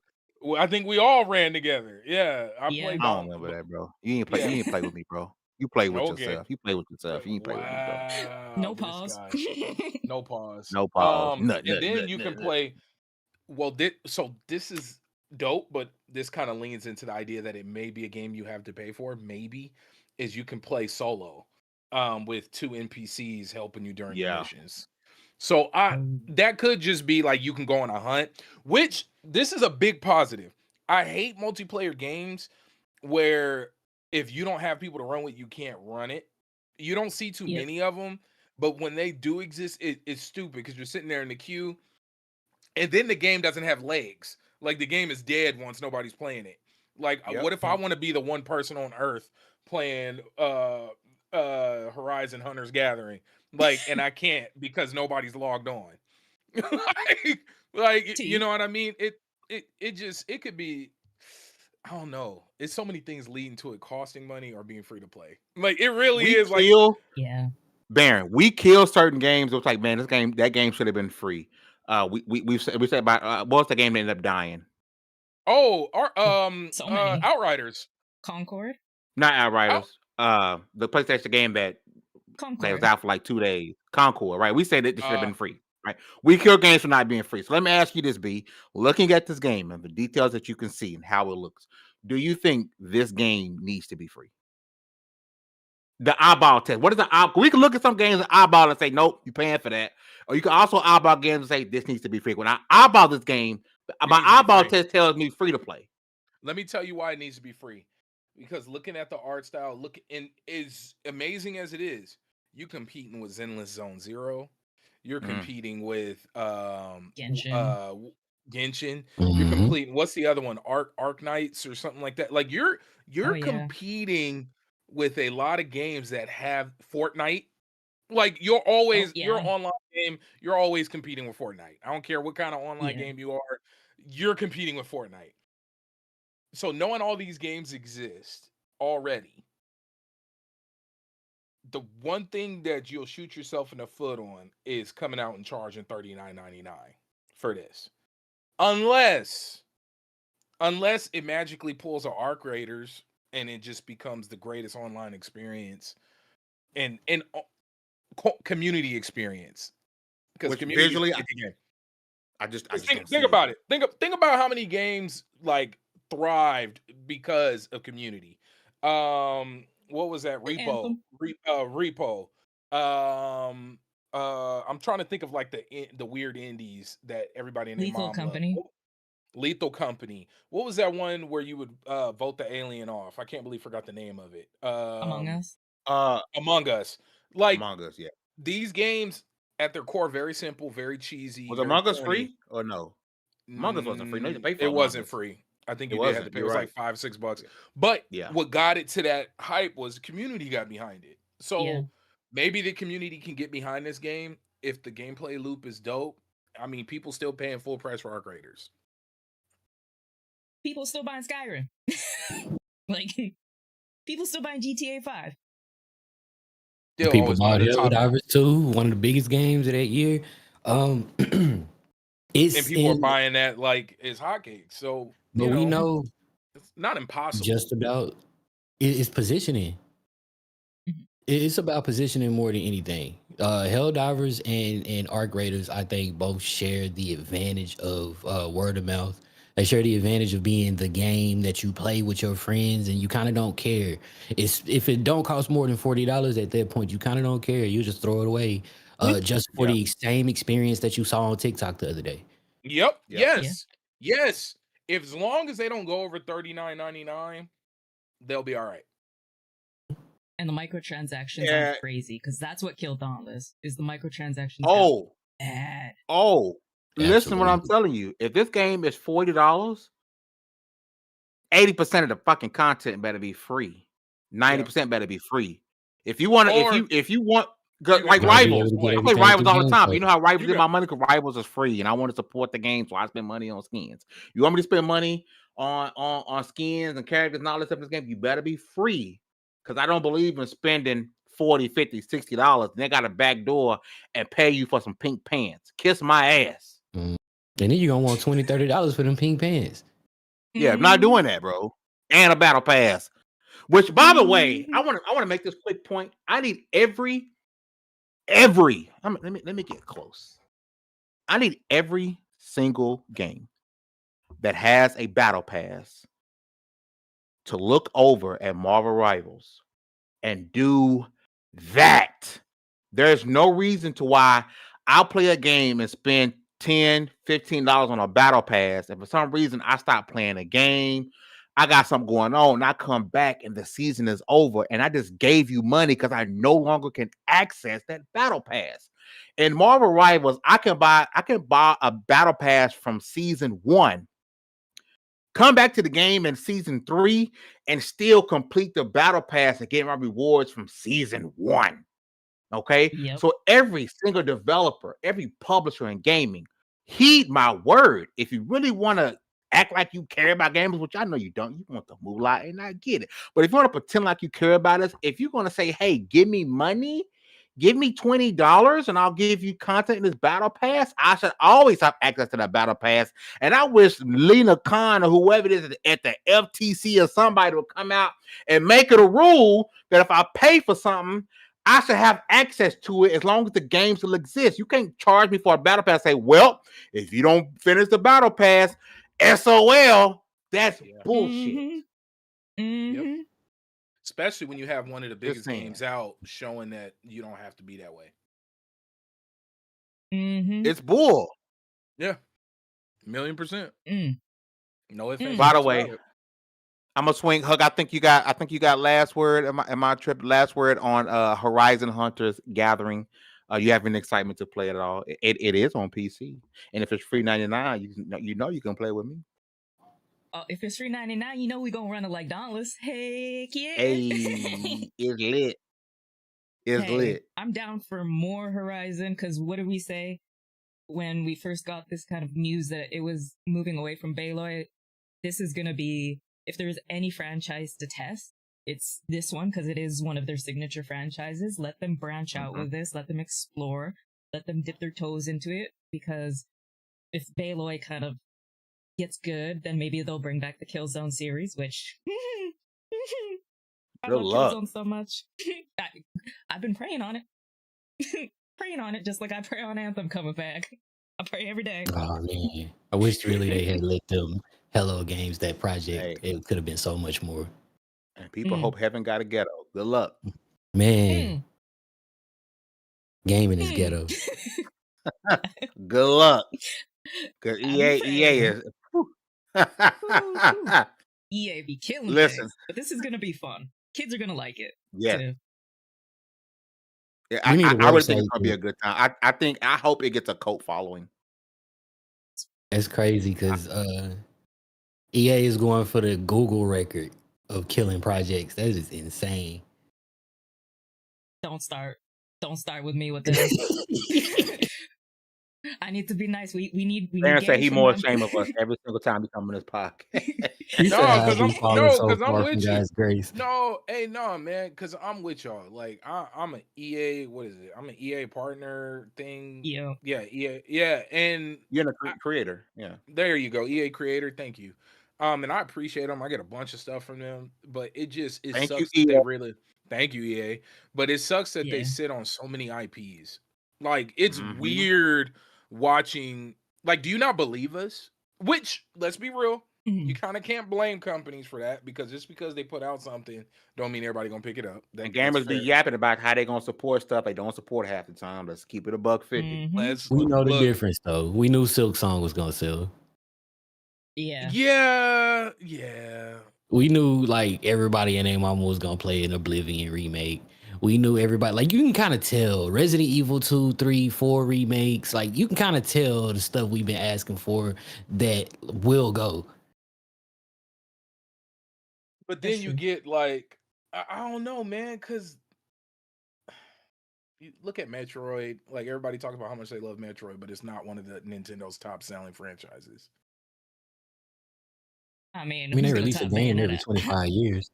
I think we all ran together. Yeah, I played. I don't remember that, bro. You didn't play. You didn't play with me, bro. You played with yourself. You played with yourself. You didn't play with me, bro. No pause. No pause. No pause. And then you can play. Well, this is dope, but this kind of leans into the idea that it may be a game you have to pay for. Maybe is you can play solo. With 2 NPCs helping you during your missions. So that could just be like you can go on a hunt, which this is a big positive. I hate multiplayer games where if you don't have people to run with, you can't run it. You don't see too many of them, but when they do exist, it's stupid because you're sitting there in the queue and then the game doesn't have legs. Like the game is dead once nobody's playing it. Like what if I want to be the one person on Earth playing Horizon Hunter's Gathering, like, and I can't because nobody's logged on. like you know what I mean? It could be, I don't know. It's so many things leading to it costing money or being free to play. Like it really is like Baron, we kill certain games. It was like, man, that game should have been free. We said about what's the game that ended up dying? Oh, Outriders. Concord? Not Outriders. The PlayStation game that was out for like 2 days. Concord, right? We said that this should have been free, right? We kill games for not being free. So let me ask you this, B. Looking at this game and the details that you can see and how it looks, do you think this game needs to be free? The eyeball test. What is the eyeball? We can look at some games and eyeball and say, nope, you're paying for that. Or you can also eyeball games and say, this needs to be free. When I eyeball this game, my eyeball test tells me free to play. Let me tell you why it needs to be free. Because looking at the art style, is amazing as it is, you competing with Zenless Zone Zero. You're competing with Genshin. You're competing. What's the other one? Arc Knights or something like that. Like you're competing with a lot of games that have Fortnite. Like you're always your online game, you're always competing with Fortnite. I don't care what kind of online game you are, you're competing with Fortnite. So knowing all these games exist already, the one thing that you'll shoot yourself in the foot on is coming out and charging $39.99 for this. Unless it magically pulls a Arc Raiders and it just becomes the greatest online experience and community experience. Because visually, I just think about it. Think about how many games like thrived because of community. What was that? Repo. I'm trying to think of like the weird indies that everybody in their mom loved. Lethal Company. What was that one where you would vote the alien off? I can't believe I forgot the name of it. Among Us. Among Us. Like Among Us, yeah. These games at their core very simple, very cheesy. Was Among Us free or no? Among Us wasn't free. No, you pay for it wasn't free. I think you did have to pay. It was like $5-6. But what got it to that hype was the community got behind it. So maybe the community can get behind this game if the gameplay loop is dope. I mean, people still paying full price for Arc Raiders. People still buying Skyrim. Like People still buying GTA 5. Still People always bought one of the top. Helldivers 2, one of the biggest games of that year. And It's people are in, buying that like it's hotcakes. So but we know it's not impossible. just about it's positioning. It's about positioning more than anything. Helldivers and Arc Raiders, I think, both share the advantage of word of mouth. They share the advantage of being the game that you play with your friends, and you kind of don't care. If it don't cost more than $40 at that point, you kind of don't care. You just throw it away, just for the same experience that you saw on TikTok the other day. Yep. Yes. If as long as they don't go over $39.99, they'll be all right. And the microtransactions are crazy because that's what killed Dauntless. Is the microtransactions? Bad. Listen to what I'm telling you. If this game is $40, 80% of the fucking content better be free. 90% better be free. If you want to, if you want, like Rivals, I play Rivals all the time. You know how Rivals did my money because Rivals is free, and I want to support the game, so I spend money on skins. You want me to spend money on skins and characters and all this stuff in this game? You better be free, because I don't believe in spending $40, $50, $60. They got a back door and pay you for some pink pants. Kiss my ass. And then you're gonna want $20, $30 for them pink pants. Yeah, I'm not doing that, bro. And a battle pass. Which, by the way, I want to make this quick point. I need every. Let me get close. I need every single game that has a battle pass to look over at Marvel Rivals and do that. There's no reason to why I'll play a game and spend $10, $15 on a battle pass, and for some reason I stop playing a game. I got something going on, and I come back and the season is over, and I just gave you money because I no longer can access that battle pass. In Marvel Rivals, I can buy a battle pass from season 1, come back to the game in season 3, and still complete the battle pass and get my rewards from season 1. Okay, so every single developer, every publisher in gaming, heed my word. If you really want to act like you care about gamers, which I know you don't, you want the moolah, and I get it. But if you want to pretend like you care about us, if you're going to say, hey, give me money, give me $20 and I'll give you content in this battle pass, I should always have access to that battle pass. And I wish Lena Khan or whoever it is at the FTC or somebody would come out and make it a rule that if I pay for something, I should have access to it as long as the game still exists. You can't charge me for a battle pass. Say, well, if you don't finish the battle pass, SOL. That's bullshit. Yep. Especially when you have one of the biggest games out showing that you don't have to be that way. It's bull. Yeah. 1,000,000%. No offense. By the way, I'm gonna swing. Hug, I think you got last word. Am I trip? Last word on Horizon Hunters Gathering. You have any excitement to play it at all? It is on PC, and if it's free $99, you can play with me. If it's $3.99, you know we gonna run it like Dauntless. Heck yeah! Hey, it's lit. It's lit. I'm down for more Horizon because what did we say when we first got this kind of news that it was moving away from Aloy? This is gonna be, if there's any franchise to test, it's this one because it is one of their signature franchises. Let them branch out with this. Let them explore. Let them dip their toes into it, because if Aloy kind of gets good, then maybe they'll bring back the Killzone series, which I love Killzone so much. I've been praying on it. Praying on it just like I pray on Anthem coming back. I pray every day. Oh man, I wish really they had let them Hello Games that project. It could have been so much more. And people hope heaven got a ghetto. Good luck, man. Gaming is ghetto. Good luck. Cause EA is. EA be killing. Listen, things, but this is gonna be fun. Kids are gonna like it. Yeah. Too. Yeah, I really think it's gonna be a good time. I hope it gets a cult following. That's crazy because EA is going for the Google record of killing projects. That is insane. Don't start with me with this. I need to be nice. We need Aaron said games he from more my- ashamed of us every single time he come in this podcast. He said, "I've because been falling so I'm far with from you. God's grace." No, hey, no, man, because I'm with y'all. Like, I'm an EA. What is it? I'm an EA partner thing. Yeah. Yeah, EA. Yeah, and You're a creator. Yeah. there you go, EA creator. Thank you. And I appreciate them. I get a bunch of stuff from them, but it Thank sucks you, that EA. they really. Thank you, EA. But it sucks that they Yeah. sit on so many IPs. Like, it's Mhm. weird watching. Like, do you not believe us? Which, let's be real, Mhm. you kind of can't blame companies for that, because just because they put out something don't mean everybody gonna pick it up. And gamers be yapping about how they gonna support stuff they don't support half the time. Let's keep it a $150. Mhm. We know the difference, though. We knew Silk Song was gonna sell. Yeah. Yeah. We knew like everybody and their mama was gonna play an Oblivion remake. We knew everybody. Like you can kind of tell Resident Evil 2, 3, 4 remakes. Like you can kind of tell the stuff we've been asking for that will go. But then you get like, I don't know, man, because you look at Metroid. Like everybody talks about how much they love Metroid, but it's not one of the Nintendo's top selling franchises. I mean, they release a game every 25 years.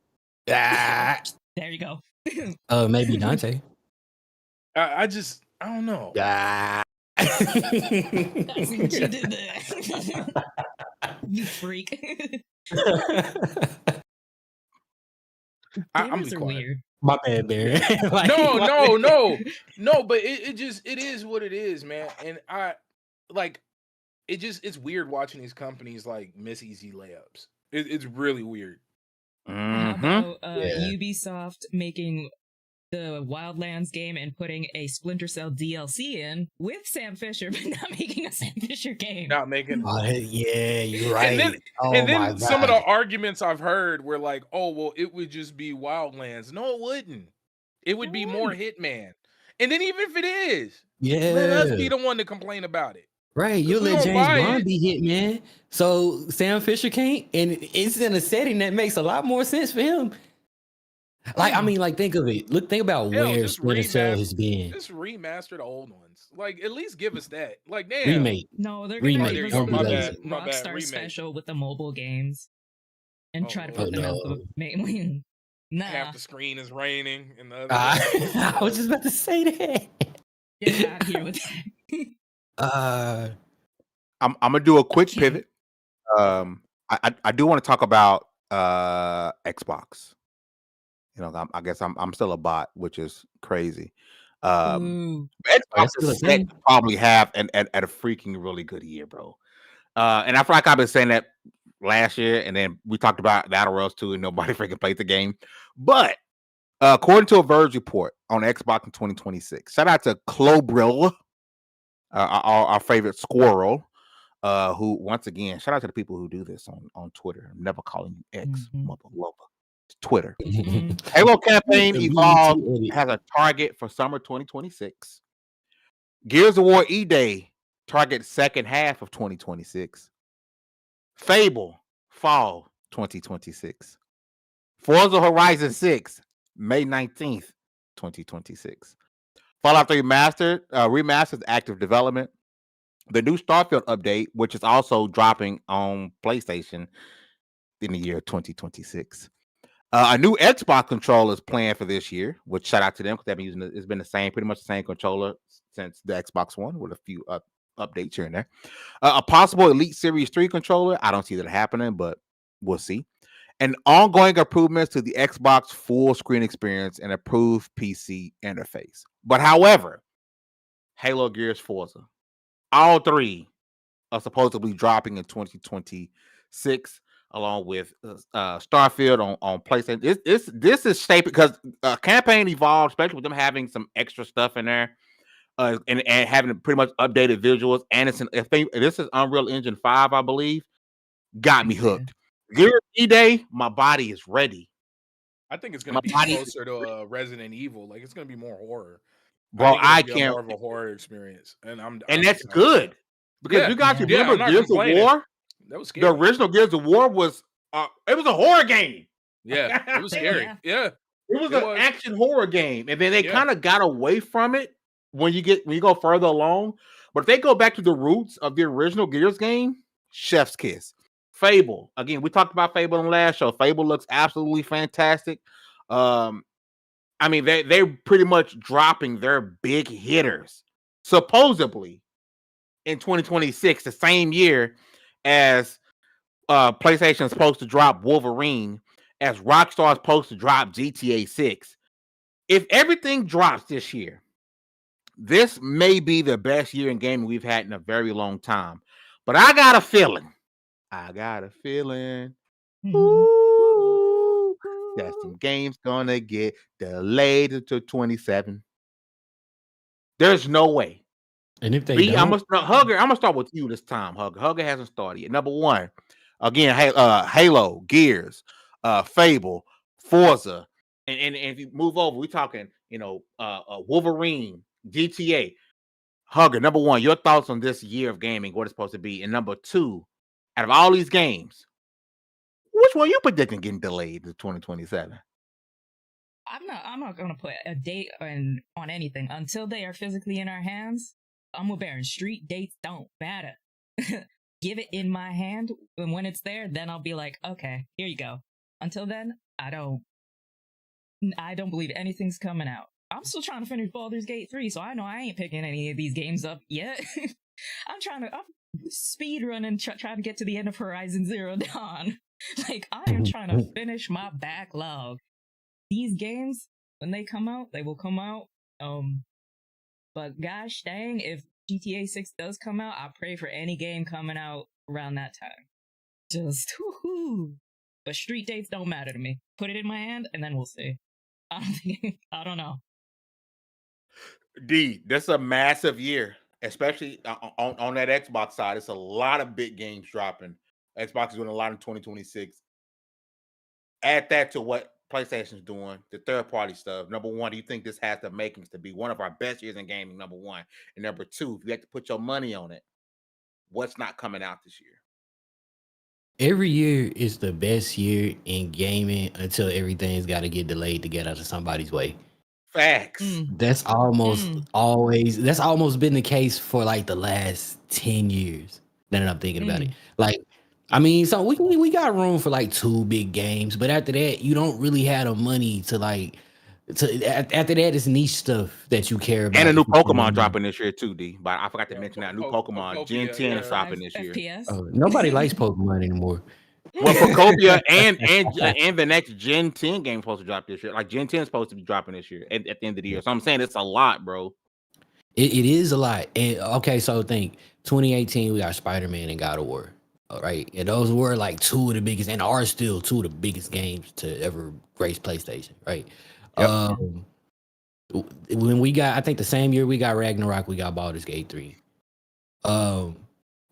There you go. Maybe Dante. I don't know. Ah. I see what you did there. You freak. I'm Gamers are weird. My bad, Barry. Like, no. But it is what it is, man. And it's weird watching these companies like miss easy layups. It's really weird. How about Ubisoft making the Wildlands game and putting a Splinter Cell DLC in with Sam Fisher, but not making a Sam Fisher game? Not making. Yeah, you're right. And then some of the arguments I've heard were like, "Oh, well, it would just be Wildlands." No, it wouldn't. It would be more Hitman. And then even if it is, let us be the one to complain about it. Right, you let James Bond be Hitman, so Sam Fisher can't, and it's in a setting that makes a lot more sense for him. Like, I mean, like, think of it. Think about where Splinter Cell has been. Just remaster the old ones. Like, at least give us that. Like, damn. Remake. No, they're gonna give us my bad. Rockstar special with the mobile games and try to put them out the main. Nah. Half the screen is raining, and the other. I was just about to say that. Get out of here with that. I'm gonna do a quick pivot. I do want to talk about Xbox. You know, I guess I'm still a bot, which is crazy. Xbox is set to probably have at a freaking really good year, bro. And I feel like I've been saying that last year, and then we talked about Battle Royals too, and nobody freaking played the game. But according to a Verge report on Xbox in 2026, shout out to Clobril, our favorite squirrel, who once again, shout out to the people who do this on Twitter. I'm never calling you X, mother lover. It's Twitter. Halo campaign Evolved has a target for summer 2026. Gears of War E-Day target second half of 2026. Fable fall 2026. Forza Horizon 6 May 19th, 2026. Fallout 3 remastered active development. The new Starfield update, which is also dropping on PlayStation in the year 2026. A new Xbox controller is planned for this year, which shout out to them because they've been using it's been pretty much the same controller since the Xbox One with a few updates here and there. A possible Elite Series 3 controller. I don't see that happening, but we'll see. And ongoing improvements to the Xbox full screen experience and improved PC interface. But however, Halo, Gears, Forza, all three are supposedly dropping in 2026, along with Starfield on PlayStation. This is shaped because campaign Evolved, especially with them having some extra stuff in there, and having pretty much updated visuals. And this is Unreal Engine 5, I believe, got me hooked. Gears E-Day, my body is ready. I think it's gonna be closer to Resident Evil. Like it's gonna be more horror. Bro, I can't more of a horror experience, and that's good because you guys remember Gears of War. That was scary. The original Gears of War was it was a horror game. Yeah, it was scary. Yeah, it was an action horror game, and then they kind of got away from it when you go further along. But if they go back to the roots of the original Gears game, chef's kiss. Fable. Again, we talked about Fable in the last show. Fable looks absolutely fantastic. I mean, they're pretty much dropping their big hitters, supposedly, in 2026, the same year as PlayStation is supposed to drop Wolverine, as Rockstar is supposed to drop GTA 6. If everything drops this year, this may be the best year in gaming we've had in a very long time. But I got a feeling. Ooh, that some games gonna get delayed until 27. There's no way. And if they don't, Hugger, I'm gonna start with you this time. Hugger hasn't started yet. Number one, again, Halo, Gears, Fable, Forza, and if you move over, we're talking, Wolverine, GTA. Hugger, number one, your thoughts on this year of gaming, what it's supposed to be, and number two, out of all these games, which one you predicting getting delayed to 2027? I'm not gonna put a date on anything until they are physically in our hands. I'm with Baron. Street dates don't matter. Give it in my hand, and when it's there, then I'll be like, okay, here you go. Until then, I don't believe anything's coming out. I'm still trying to finish Baldur's Gate 3, so I know I ain't picking any of these games up yet. I'm speed running, trying to get to the end of Horizon Zero Dawn. Like, I am trying to finish my backlog. These games, when they come out, they will come out. But gosh dang, if GTA 6 does come out, I pray for any game coming out around that time. Just, whoo-hoo. But street dates don't matter to me. Put it in my hand, and then we'll see. I don't know. D, that's a massive year, especially on that Xbox side. It's a lot of big games dropping. Xbox is doing a lot in 2026. Add that to what PlayStation's doing, the third-party stuff. Number one, do you think this has the makings to be one of our best years in gaming? Number one. And number two, if you have to put your money on it, what's not coming out this year? Every year is the best year in gaming until everything's got to get delayed to get out of somebody's way. Facts. That's almost been the case for like the last 10 years. Now that I'm thinking about it. Like, I mean, so we got room for like 2 big games, but after that, you don't really have the money to after that, it's niche stuff that you care about. And a new Pokemon dropping this year too, D. But I forgot to mention that new Pokemon Gen 10 is dropping this year. Oh, nobody likes Pokemon anymore. Well, Photopia and the next Gen 10 game supposed to drop this year. Like Gen 10 is supposed to be dropping this year at the end of the year. So I'm saying it's a lot, bro. It is a lot. And okay, so think 2018 we got Spider-Man and God of War. All right. And those were like 2 of the biggest and are still 2 of the biggest games to ever grace PlayStation, right? Yep. When we got, I think the same year we got Ragnarok, we got Baldur's Gate 3.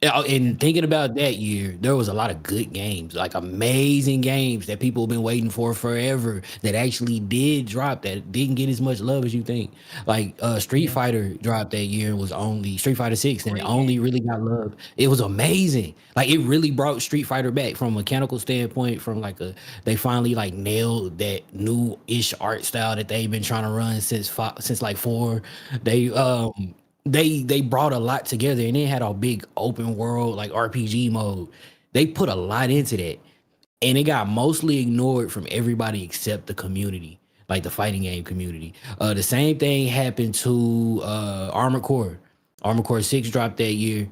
And thinking about that year, there was a lot of good games, like amazing games that people have been waiting for forever that actually did drop that didn't get as much love as you think. Like Street Fighter dropped that year and was only Street Fighter 6 and it only really got love. It was amazing. Like it really brought Street Fighter back from a mechanical standpoint, from like they finally like nailed that new-ish art style that they've been trying to run since like 4. They brought a lot together, and they had a big open world like RPG mode. They put a lot into that, and it got mostly ignored from everybody except the community, like the fighting game community. The same thing happened to Armored Core. Armored Core 6 dropped that year,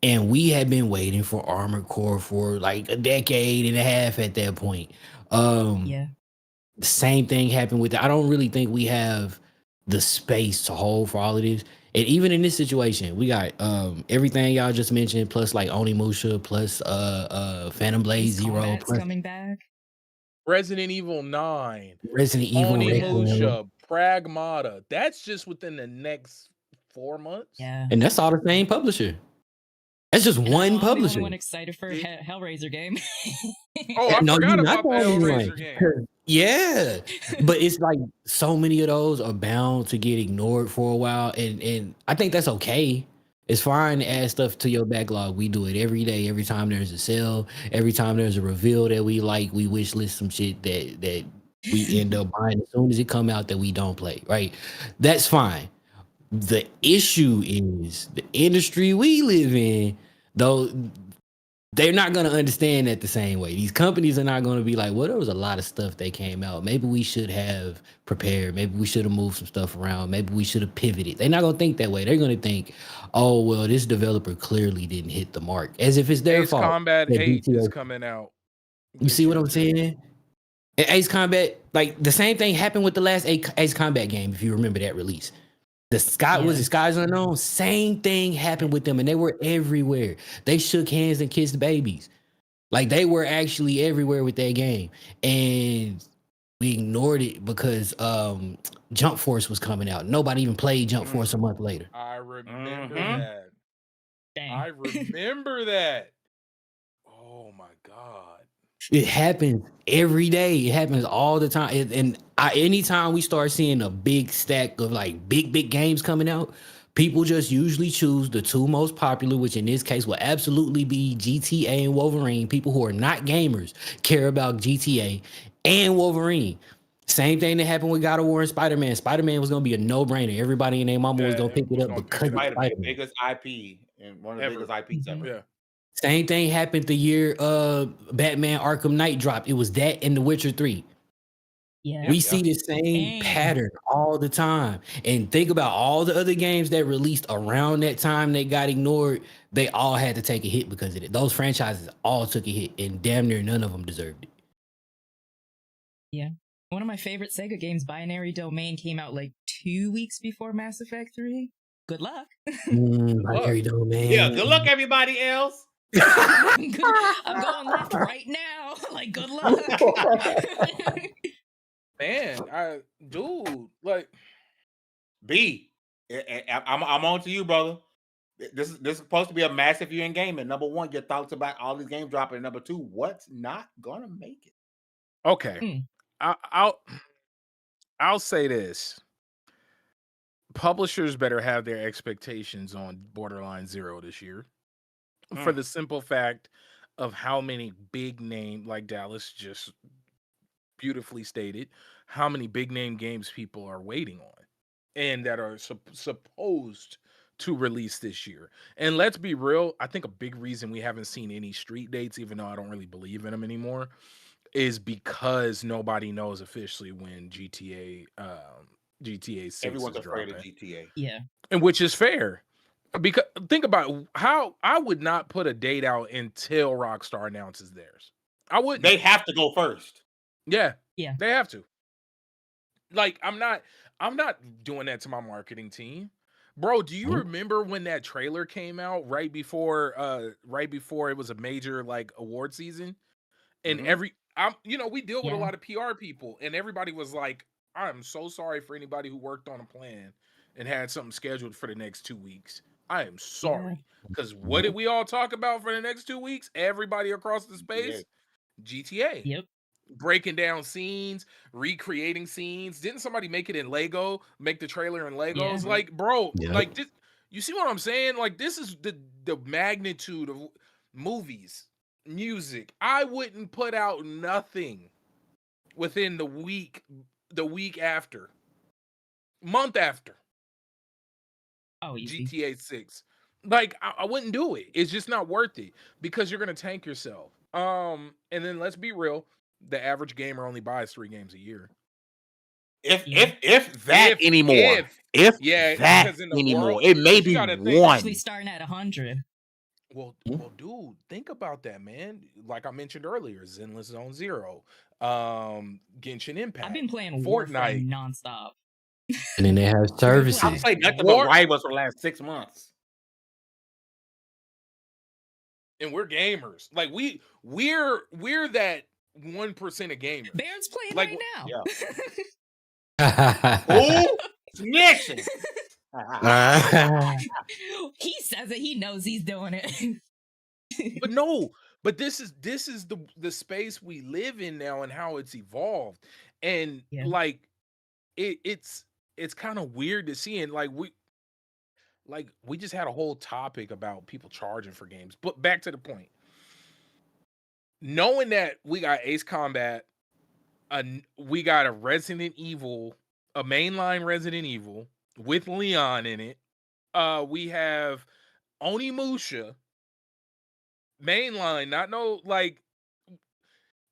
and we had been waiting for Armored Core for like a decade and a half at that point. The same thing happened with I don't really think we have the space to hold for all of this. And even in this situation, we got everything y'all just mentioned, plus like Onimusha, plus Phantom Blade Zero, plus coming back. Resident Evil 9, Resident Evil, Onimusha, Pragmata. That's just within the next 4 months. Yeah, and that's all the same publisher. That's just one publisher. I'm excited for Hellraiser game. Oh, I forgot about the Hellraiser game. Yeah, but it's like so many of those are bound to get ignored for a while, and I think that's okay. It's fine to add stuff to your backlog. We do it every day, every time there's a sale, every time there's a reveal that we like, we wish list some shit that we end up buying as soon as it come out that we don't play, right? That's fine. The issue is the industry we live in, though. They're not going to understand that the same way. These companies are not going to be like, well, there was a lot of stuff that came out. Maybe we should have prepared. Maybe we should have moved some stuff around. Maybe we should have pivoted. They're not going to think that way. They're going to think, oh, well, this developer clearly didn't hit the mark, as if it's their Ace fault. Combat 8 is coming out. You see what I'm saying? And Ace Combat, like the same thing happened with the last Ace Combat game, if you remember that release. The Sky was the Skies Unknown. Same thing happened with them, and they were everywhere. They shook hands and kissed babies. Like they were actually everywhere with that game, and we ignored it because Jump Force was coming out. Nobody even played Jump Force a month later. I remember that. Dang. I remember that. Oh my god. It happens every day. It happens all the time. Anytime we start seeing a big stack of like big games coming out, people just usually choose the two most popular, which in this case will absolutely be GTA and Wolverine. People who are not gamers care about GTA and Wolverine. Same thing that happened with God of War and Spider-Man. Spider-Man was going to be a no-brainer. Everybody and their mama was going to pick it up because Spider-Man, biggest IP and one of the biggest IPs ever. Yeah. Same thing happened the year Batman Arkham Knight dropped. It was that and The Witcher 3. Yeah, we see the same pattern all the time. And think about all the other games that released around that time that got ignored. They all had to take a hit because of it. Those franchises all took a hit, and damn near none of them deserved it. Yeah. One of my favorite Sega games, Binary Domain, came out like 2 weeks before Mass Effect 3. Good luck. Binary Domain. Yeah, good luck, everybody else. I'm going left right now. Like, good luck. Man, dude, like B, I'm on to you, brother. This is supposed to be a massive year in gaming. Number one, your thoughts about all these games dropping. Number two, what's not gonna make it? Okay, I'll say this: publishers better have their expectations on Borderline Zero this year, for the simple fact of how many big name, like Dallas just beautifully stated, how many big name games people are waiting on and that are supposed to release this year. And let's be real, I think a big reason we haven't seen any street dates, even though I don't really believe in them anymore, is because nobody knows officially when GTA 6 everyone's is afraid dropping. of GTA. Yeah. And which is fair. Because think about how I would not put a date out until Rockstar announces theirs. I wouldn't. They have to go first. Yeah. Yeah. They have to. Like, I'm not doing that to my marketing team. Bro, do you remember when that trailer came out right before it was a major like award season? And we deal with a lot of PR people, and everybody was like, I'm so sorry for anybody who worked on a plan and had something scheduled for the next 2 weeks. I am sorry. Because what did we all talk about for the next 2 weeks? Everybody across the space? GTA. Yep. Breaking down scenes, recreating scenes. Didn't somebody make it in Lego? Make the trailer in Legos? Yeah. Like, bro, like this, you see what I'm saying? Like, this is the magnitude of movies, music. I wouldn't put out nothing within the week after, month after. Oh, easy. GTA 6. Like, I wouldn't do it. It's just not worth it because you're gonna tank yourself. And then let's be real. The average gamer only buys 3 games a year. If that anymore. It may be one. Actually starting at 100. Well, dude, think about that, man. Like I mentioned earlier, Zenless Zone Zero, Genshin Impact. I've been playing Fortnite nonstop. And then they have services. I've played nothing but Rivals for the last 6 months. And we're gamers. Like we're that 1% of gamers. Baron's playing like, right now. Yeah. Oh, snitching. He says it. He knows he's doing it. But this is the space we live in now and how it's evolved. And like it's kind of weird to see. And like we just had a whole topic about people charging for games. But back to the point. Knowing that we got Ace Combat, we got a Resident Evil, a mainline Resident Evil, with Leon in it. We have Onimusha, mainline, not no like.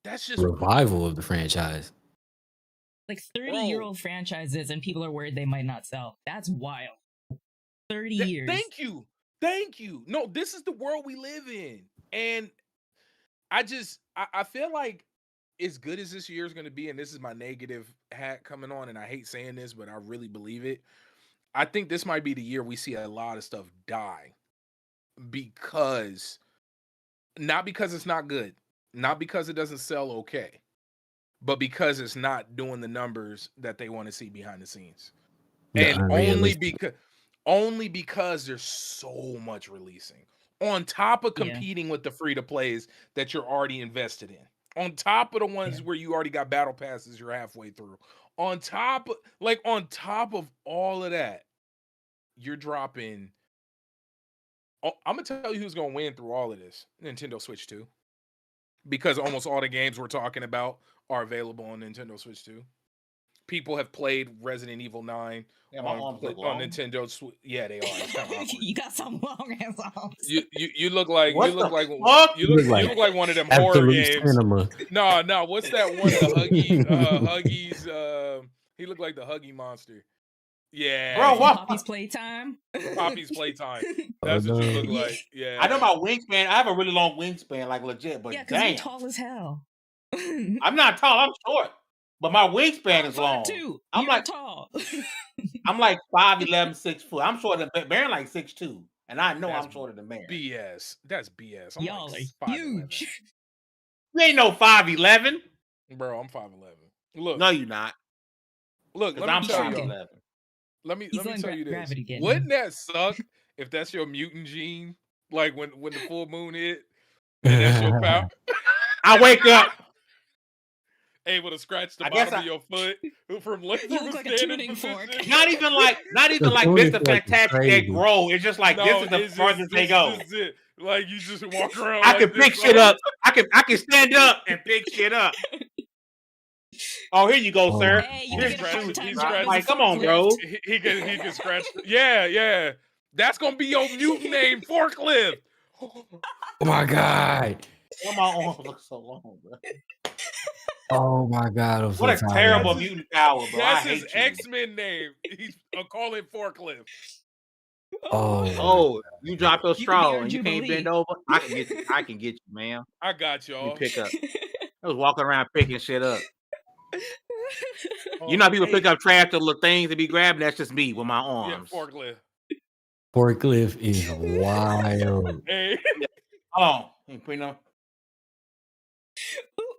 That's just revival of the franchise. Like 30-year-old franchises, and people are worried they might not sell. That's wild. 30 years. Thank you. No, this is the world we live in, and I feel like as good as this year is going to be, and this is my negative hat coming on, and I hate saying this, but I really believe it. I think this might be the year we see a lot of stuff die not because it's not good, not because it doesn't sell okay, but because it's not doing the numbers that they want to see behind the scenes. And only because there's so much releasing on top of competing with the free-to-plays that you're already invested in, on top of the ones where you already got battle passes you're halfway through, on top of all of that, you're dropping. I'm gonna tell you who's gonna win through all of this: Nintendo Switch 2, because almost all the games we're talking about are available on Nintendo Switch 2. People have played Resident Evil 9 on Nintendo Switch. Yeah, they are. It's kind of awkward. You got some long ass arms. You look like one of them horror games. Cinema. No. What's that one? The Huggies. He looked like the Huggy monster. Yeah, bro. What? Poppy's Playtime. Poppy's Playtime. That's what you look like. Yeah. I know my wingspan. I have a really long wingspan, like legit. But because you're tall as hell. I'm not tall. I'm short. But my wingspan is long. Too. I'm like tall. I'm like 5'11", 6 foot. I'm shorter than Baron, like 6'2", and I know I'm shorter than Baron. BS. That's BS. I'm Y'all like are huge. You ain't no 5'11", bro. I'm 5'11". Look, no, you're not. Look, let me tell you. Let me tell you this. Wouldn't that suck if that's your mutant gene? Like when the full moon hit, and that's your power. I wake up able to scratch the bottom of your foot from you look like a tuning fork. Not even like Mr. Fantastic they grow. It's just like this is the furthest they go. This is it. Like you just walk around. I can pick shit up. I can stand up and pick shit up. Oh, here you go, sir. Hey, he's like, come on, bro. He can scratch. Yeah. That's gonna be your mutant name, Forklift. Oh my god. Why my arms look so long, bro? Oh my god! What a terrible mutant power, bro. That's his X-Men name. He's call it Forklift. Oh, you drop your straw and you can't bend over. I can get you, man. I got y'all. You pick up. I was walking around picking shit up. You know how people pick up trash, the little things to be grabbing. That's just me with my arms. Yeah, Forklift. Forklift is wild. Hey. Oh, you know.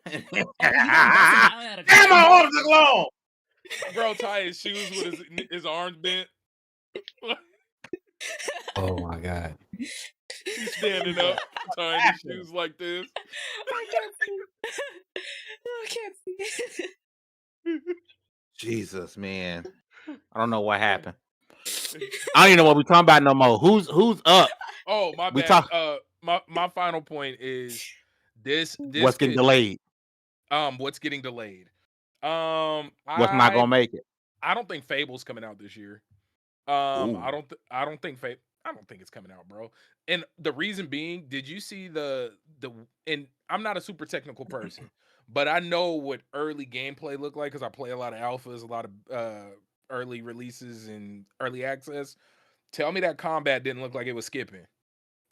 Damn, my arms look long. Bro, tie his shoes with his arms bent. Oh my god. He's standing up, tying his shoes like this. I can't see. Jesus, man. I don't know what happened. I don't even know what we're talking about no more. Who's up? Oh, my bad. My final point is this what's getting delayed? What's getting delayed? What's not gonna make it? I don't think Fable's coming out this year. I don't think it's coming out, bro. And the reason being, did you see and I'm not a super technical person, but I know what early gameplay looked like because I play a lot of alphas, a lot of early releases and early access. Tell me that combat didn't look like it was skipping.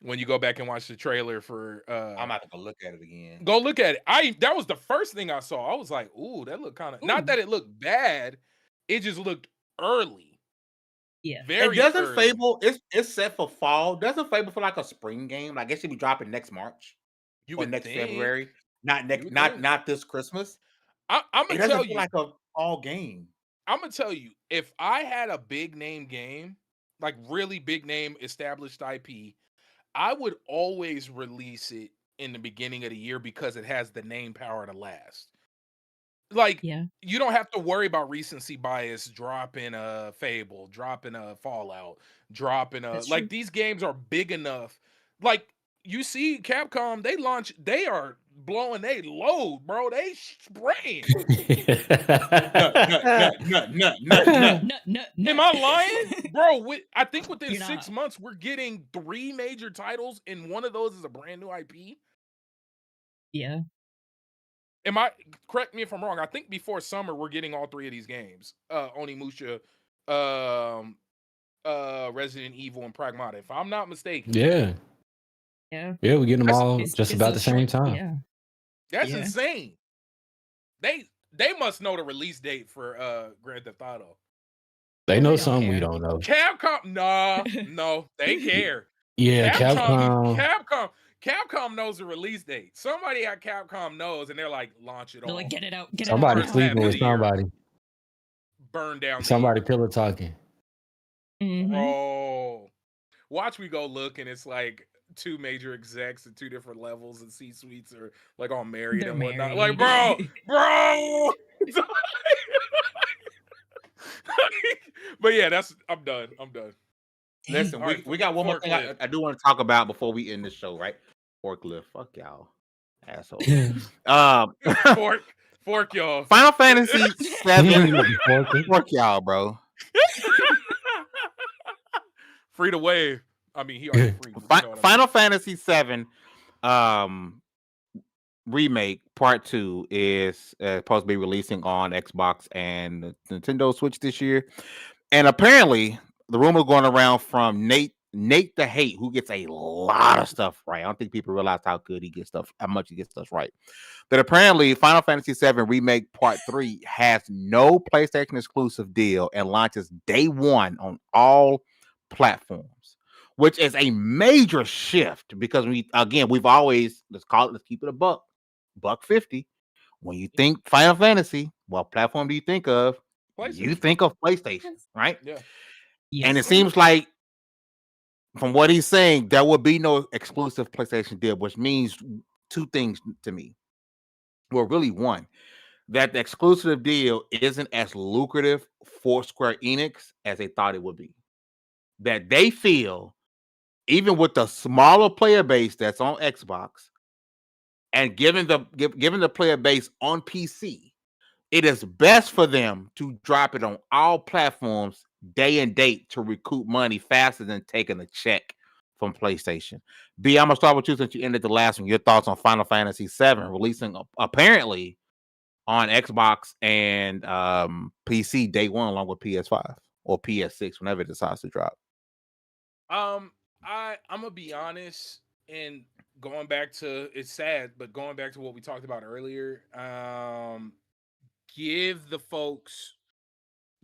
When you go back and watch the trailer for I'm about to go look at it again. Go look at it. That was the first thing I saw. I was like, ooh, that looked kind of not that it looked bad, it just looked early. Yeah. Very doesn't early. Fable it's set for fall. Doesn't Fable for like a spring game? I guess it'll be dropping next March. Or next February. Not this Christmas. I'm gonna tell you like a fall game. I'm gonna tell you, if I had a big name game, like really big name established IP, I would always release it in the beginning of the year because it has the name power to last. Like, you don't have to worry about recency bias dropping a Fable, dropping a Fallout, dropping a... Like, these games are big enough. Like, you see Capcom, they blowing they load, bro. They spraying. Nut. Am I lying, bro? I think within You're 6 not. months we're getting 3 major titles, and one of those is a brand new IP. Yeah. Am I correct me if I'm wrong? I think before summer we're getting all 3 of these games. Onimusha, Resident Evil, and Pragmata. If I'm not mistaken. Yeah. Yeah. Yeah, we get them all It's just a about the same short- time. Yeah. That's Yeah. insane. They must know the release date for Grand Theft Auto. They Well, know they don't something we care. don't know. Capcom, no, they care. Yeah, Capcom. Capcom knows the release date. Somebody at Capcom knows, and they're like, launch it They're all. like, get it out. Get Somebody it out. sleep. sleeping with of the year. somebody. Burn down Somebody the pillow talking. Mhm. bro. Watch me go look, and it's like 2 major execs at 2 different levels, and C-suites are like all married They're and whatnot. married. Like, bro. But yeah, I'm done. Listen, All right, we got one more thing I do want to talk about before we end the show, right? Forklift, fuck y'all, assholes. Fork y'all. Final Fantasy VII. Fork y'all, bro. Free to wave. I mean, he already free. Final Fantasy VII Remake Part 2 is supposed to be releasing on Xbox and Nintendo Switch this year. And apparently, the rumor going around from Nate the Hate, who gets a lot of stuff right. I don't think people realize how much he gets stuff right. That apparently Final Fantasy VII Remake Part 3 has no PlayStation exclusive deal and launches day one on all platforms, which is a major shift because we've always, let's keep it a buck 50. When you think Final Fantasy, what platform do you think of? You think of PlayStation, right? Yeah. Yes. And it seems like, from what he's saying, there will be no exclusive PlayStation deal, which means 2 things to me. Well, really one, that the exclusive deal isn't as lucrative for Square Enix as they thought it would be. That they feel, even with the smaller player base that's on Xbox, and given the player base on PC, it is best for them to drop it on all platforms day and date to recoup money faster than taking a check from PlayStation. B, I'm gonna start with you since you ended the last one. Your thoughts on Final Fantasy VII releasing apparently on Xbox and PC day one along with PS5 or PS6 whenever it decides to drop. I'm gonna be honest, and going back to, it's sad, but going back to what we talked about earlier,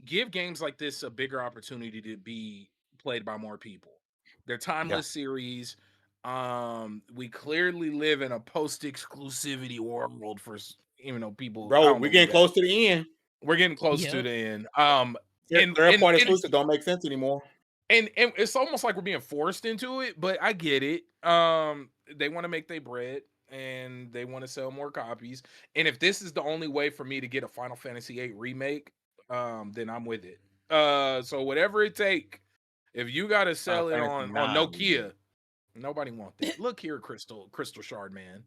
give games like this a bigger opportunity to be played by more people. They're timeless series. We clearly live in a post-exclusivity world for people. Bro, we're getting close to the end. We're getting close to the end. And third-party exclusive don't make sense anymore. And it's almost like we're being forced into it, but I get it. They want to make their bread and they want to sell more copies. And if this is the only way for me to get a Final Fantasy VIII remake, then I'm with it. So whatever it take, if you gotta sell it on Nokia, nobody want that. Look here, Crystal Shard, man.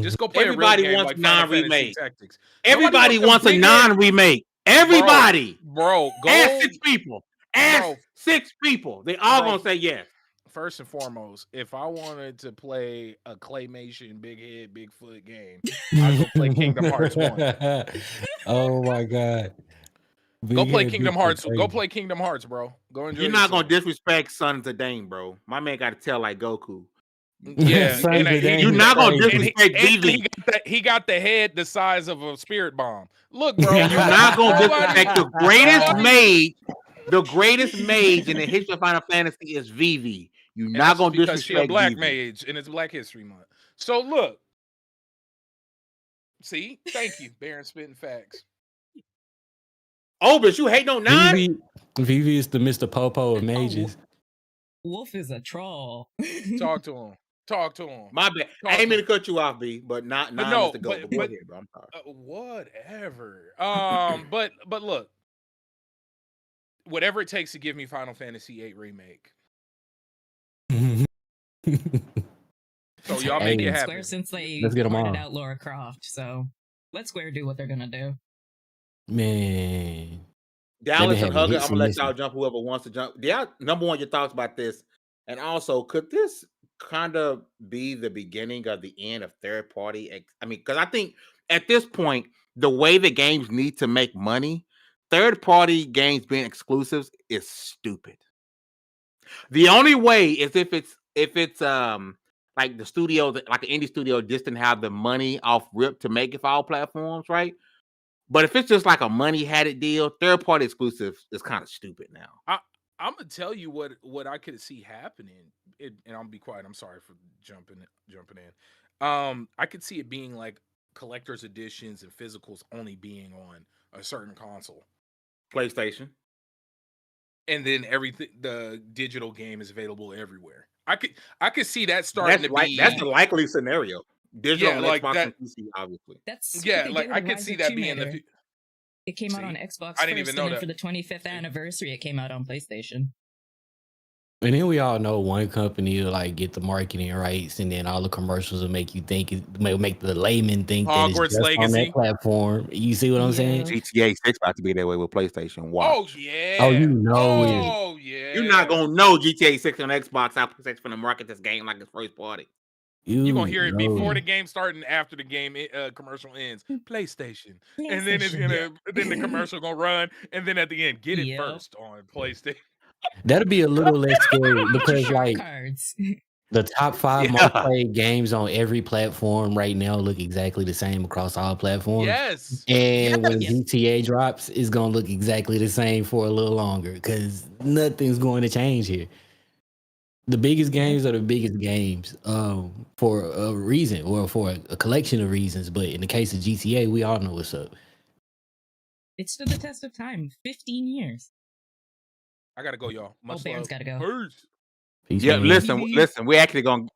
Just go play Everybody a real game wants like Final non-remake. Fantasy Tactics. Everybody wants a non-remake. Everybody, bro, go ask 6 people. Ask 6 people. They all gonna say yes. First and foremost, if I wanted to play a claymation, big head, Bigfoot game, I'd go play Kingdom Hearts 1. Oh my god. Go play Kingdom Hearts. Go play Kingdom Hearts, bro. Go enjoy. You're not gonna disrespect Sons of Dane, bro. My man got to tell like Goku. Yeah, you're not gonna disrespect Vivi. He got the head the size of a spirit bomb. Look, bro, you're not gonna disrespect the greatest mage. The greatest mage in the history of Final Fantasy is Vivi. You're not gonna disrespect because she a black Vivi. mage, and it's Black History Month. So look, see, thank you, Baron spitting facts. Oh, but you hate on 9? Vivi is the Mr. Popo of mages. Wolf is a troll. Talk to him. My bad. I ain't mean to cut you off, B, but not is the goal. But go ahead, bro. I'm sorry. Whatever. But look, whatever it takes to give me Final Fantasy VIII Remake. So y'all make it Hey, happen. Square, since they let's get 'em pointed all. out Laura Croft, so let Square do what they're gonna do. Man, they've been Dallas and having Hugger, hits I'm and gonna let y'all misses. jump. Whoever wants to jump. Yeah, number one, your thoughts about this, and also could this kind of be the beginning of the end of third party? I mean, because I think at this point, the way the games need to make money, third party games being exclusives is stupid. The only way is if it's like the studio like an indie studio just didn't have the money off rip to make it for all platforms, right? But if it's just like a money had it deal, third party exclusive is kind of stupid now. I'm gonna tell you what I could see happening, and I'll be quiet. I'm sorry for jumping in. I could see it being like collector's editions and physicals only being on a certain console, PlayStation. and then everything the digital game is available everywhere. I could see that starting That's the likely scenario. Digital on like Xbox that. and PC, obviously. That's what Yeah, they like did I with could Rise see of that Tomb being the. Raider. It came out on See? Xbox I didn't first, even know and then that. for the 25th anniversary, it came out on PlayStation. And then we all know one company will like get the marketing rights, and then all the commercials will make you think make the layman think that it's Hogwarts just on that Legacy. platform. You see what I'm saying? Yeah. GTA 6 about to be that way with PlayStation. Watch. Oh yeah. Oh, you know it. Oh yeah. You're not gonna know GTA 6 on Xbox out for to market this game like it's first party. You're gonna hear it know before it. the game starts and after the game commercial ends. PlayStation. And then it's PlayStation. then the commercial gonna run, and then at the end, get it Yep. first on PlayStation. That'll be a little less scary Get your because shark like cards. the top 5 Yeah. most played games on every platform right now look exactly the same across all platforms. Yes. And when Yes. GTA drops, it's gonna look exactly the same for a little longer because nothing's going to change here. The biggest games are the biggest games for a reason or for a collection of reasons. But in the case of GTA, we all know what's up. It stood the test of time. 15 years. I gotta go, y'all. Much Baron's love. gotta go. Peace. Peace, Yeah, man. listen. We actually gonna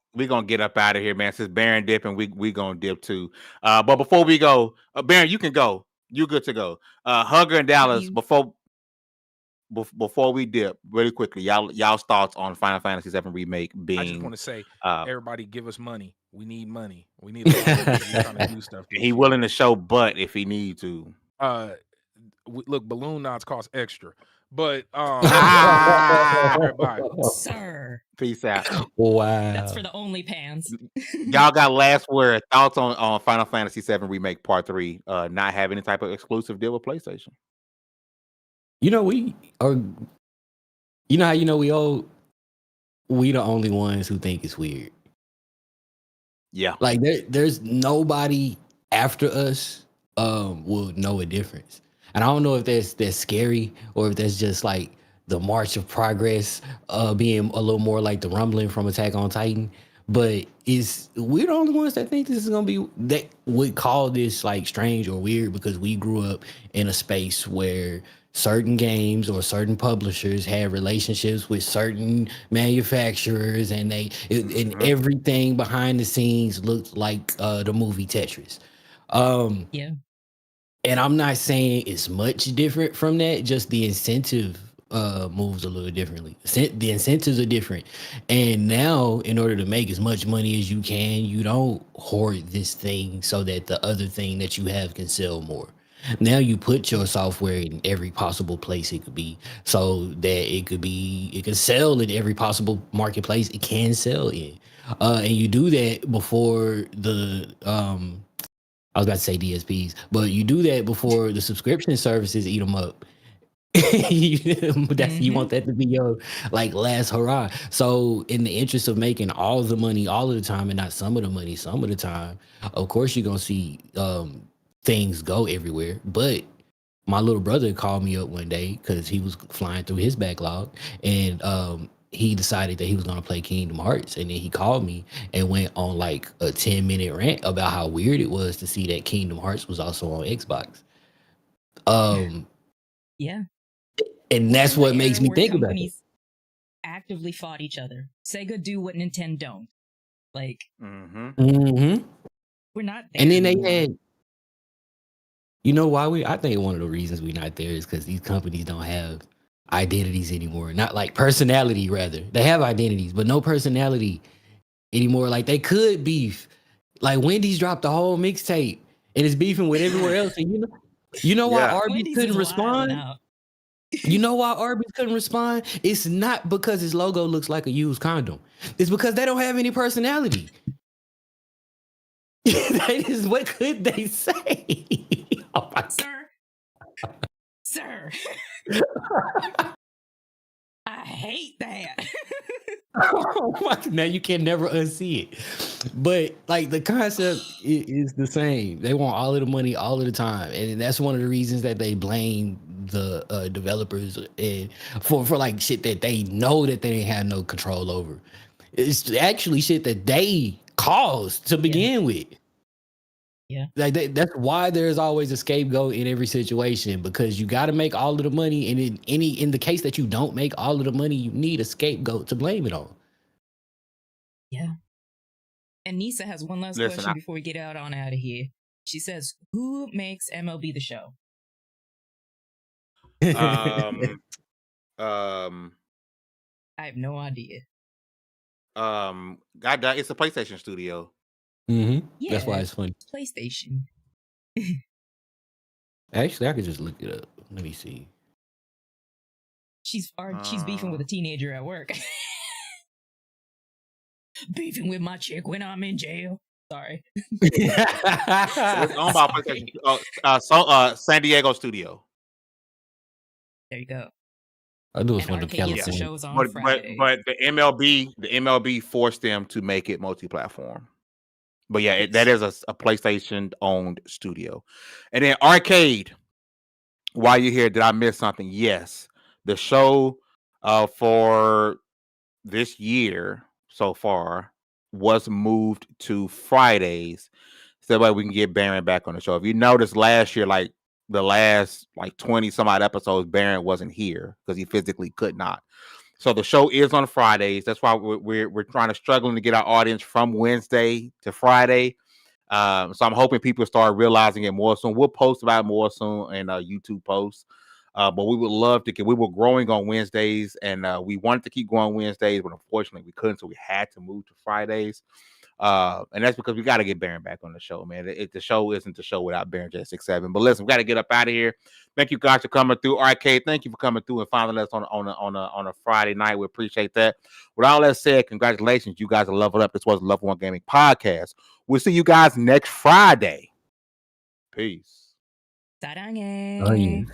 get up out of here, man. Since Baron dip and we gonna dip too. But before we go, Baron, you can go. You good to go. Hugger and Dallas, before we dip, really quickly, y'all's thoughts on Final Fantasy VII Remake being. I just want to say, everybody, give us money. We need money. We need. We're trying to do stuff. He willing to show butt if he need to. Look, balloon knots cost extra, but Bye. Sir. Peace out. Wow. That's for the OnlyPans. Y'all got last word thoughts on Final Fantasy VII Remake Part 3 not having any type of exclusive deal with PlayStation. You know, we are. You know how we the only ones who think it's weird. Yeah, like there's nobody after us will know a difference. And I don't know if that's scary or if that's just like the march of progress, being a little more like the rumbling from Attack on Titan. But we're the only ones that think this is gonna be, that would call this like strange or weird, because we grew up in a space where certain games or certain publishers had relationships with certain manufacturers, and and everything behind the scenes looked like the movie Tetris. Yeah. And I'm not saying it's much different from that, just the incentive moves a little differently. The incentives are different. And now, in order to make as much money as you can, you don't hoard this thing so that the other thing that you have can sell more. Now you put your software in every possible place it could be, so that it could sell in every possible marketplace it can sell in. And you do that before I was about to say DSPs, but you do that before the subscription services eat them up. You want that to be your like last hurrah. So in the interest of making all the money all of the time and not some of the money some of the time, of course you're gonna see things go everywhere. But my little brother called me up one day because he was flying through his backlog, and he decided that he was going to play Kingdom Hearts. And then he called me and went on like a 10-minute rant about how weird it was to see that Kingdom Hearts was also on Xbox. Yeah. And that's what makes me think about it. Actively fought each other. Sega do what Nintendo don't. Like, we're not there. And then they had, you know why I think one of the reasons we're not there is because these companies don't have identities anymore. Not like personality, rather. They have identities, but no personality anymore. Like they could beef. Like Wendy's dropped the whole mixtape and it's beefing with everywhere else. And you know why Yeah. Arby's Wendy's couldn't is respond? wilding out. You know why Arby's couldn't respond? It's not because his logo looks like a used condom. It's because they don't have any personality. What could they say? Oh my Sir. I hate that. Now you can never unsee it. But like the concept is the same. They want all of the money all of the time. And that's one of the reasons that they blame the developers and for like shit that they know that they didn't have no control over. It's actually shit that they caused to begin with. Yeah. Like that's why there's always a scapegoat in every situation, because you got to make all of the money, and in the case that you don't make all of the money, you need a scapegoat to blame it on. Yeah. And Nisa has one last question before we get out of here. She says, "Who makes MLB The Show?" Um, I have no idea. it's a PlayStation studio. Mm-hmm. Yeah, that's why it's funny. PlayStation. Actually, I could just look it up. Let me see. She's beefing with a teenager at work. Beefing with my chick when I'm in jail. Sorry. It's owned by PlayStation. San Diego studio. There you go. I knew it was And one of RK gets the California. shows on Friday. But the MLB forced them to make it multi-platform. But yeah, that is a PlayStation-owned studio. And then Arcade, while you're here, did I miss something? Yes. The show for this year so far was moved to Fridays, so that way we can get Baron back on the show. If you noticed last year, like the last 20 some odd episodes, Baron wasn't here because he physically could not. So the show is on Fridays. That's why we're trying to struggling to get our audience from Wednesday to Friday. So I'm hoping people start realizing it more soon. We'll post about it more soon in YouTube posts. But we would love to we were growing on Wednesdays, and we wanted to keep going Wednesdays, but unfortunately we couldn't, so we had to move to Fridays. And that's because we got to get Baron back on the show, man. The show isn't the show without Baron J67. But listen, we got to get up out of here. Thank you guys for coming through. Arcade, thank you for coming through and following us on a Friday night. We appreciate that. With all that said, congratulations. You guys are leveled up. This was the Level 1 Gaming Podcast. We'll see you guys next Friday. Peace. Sarange.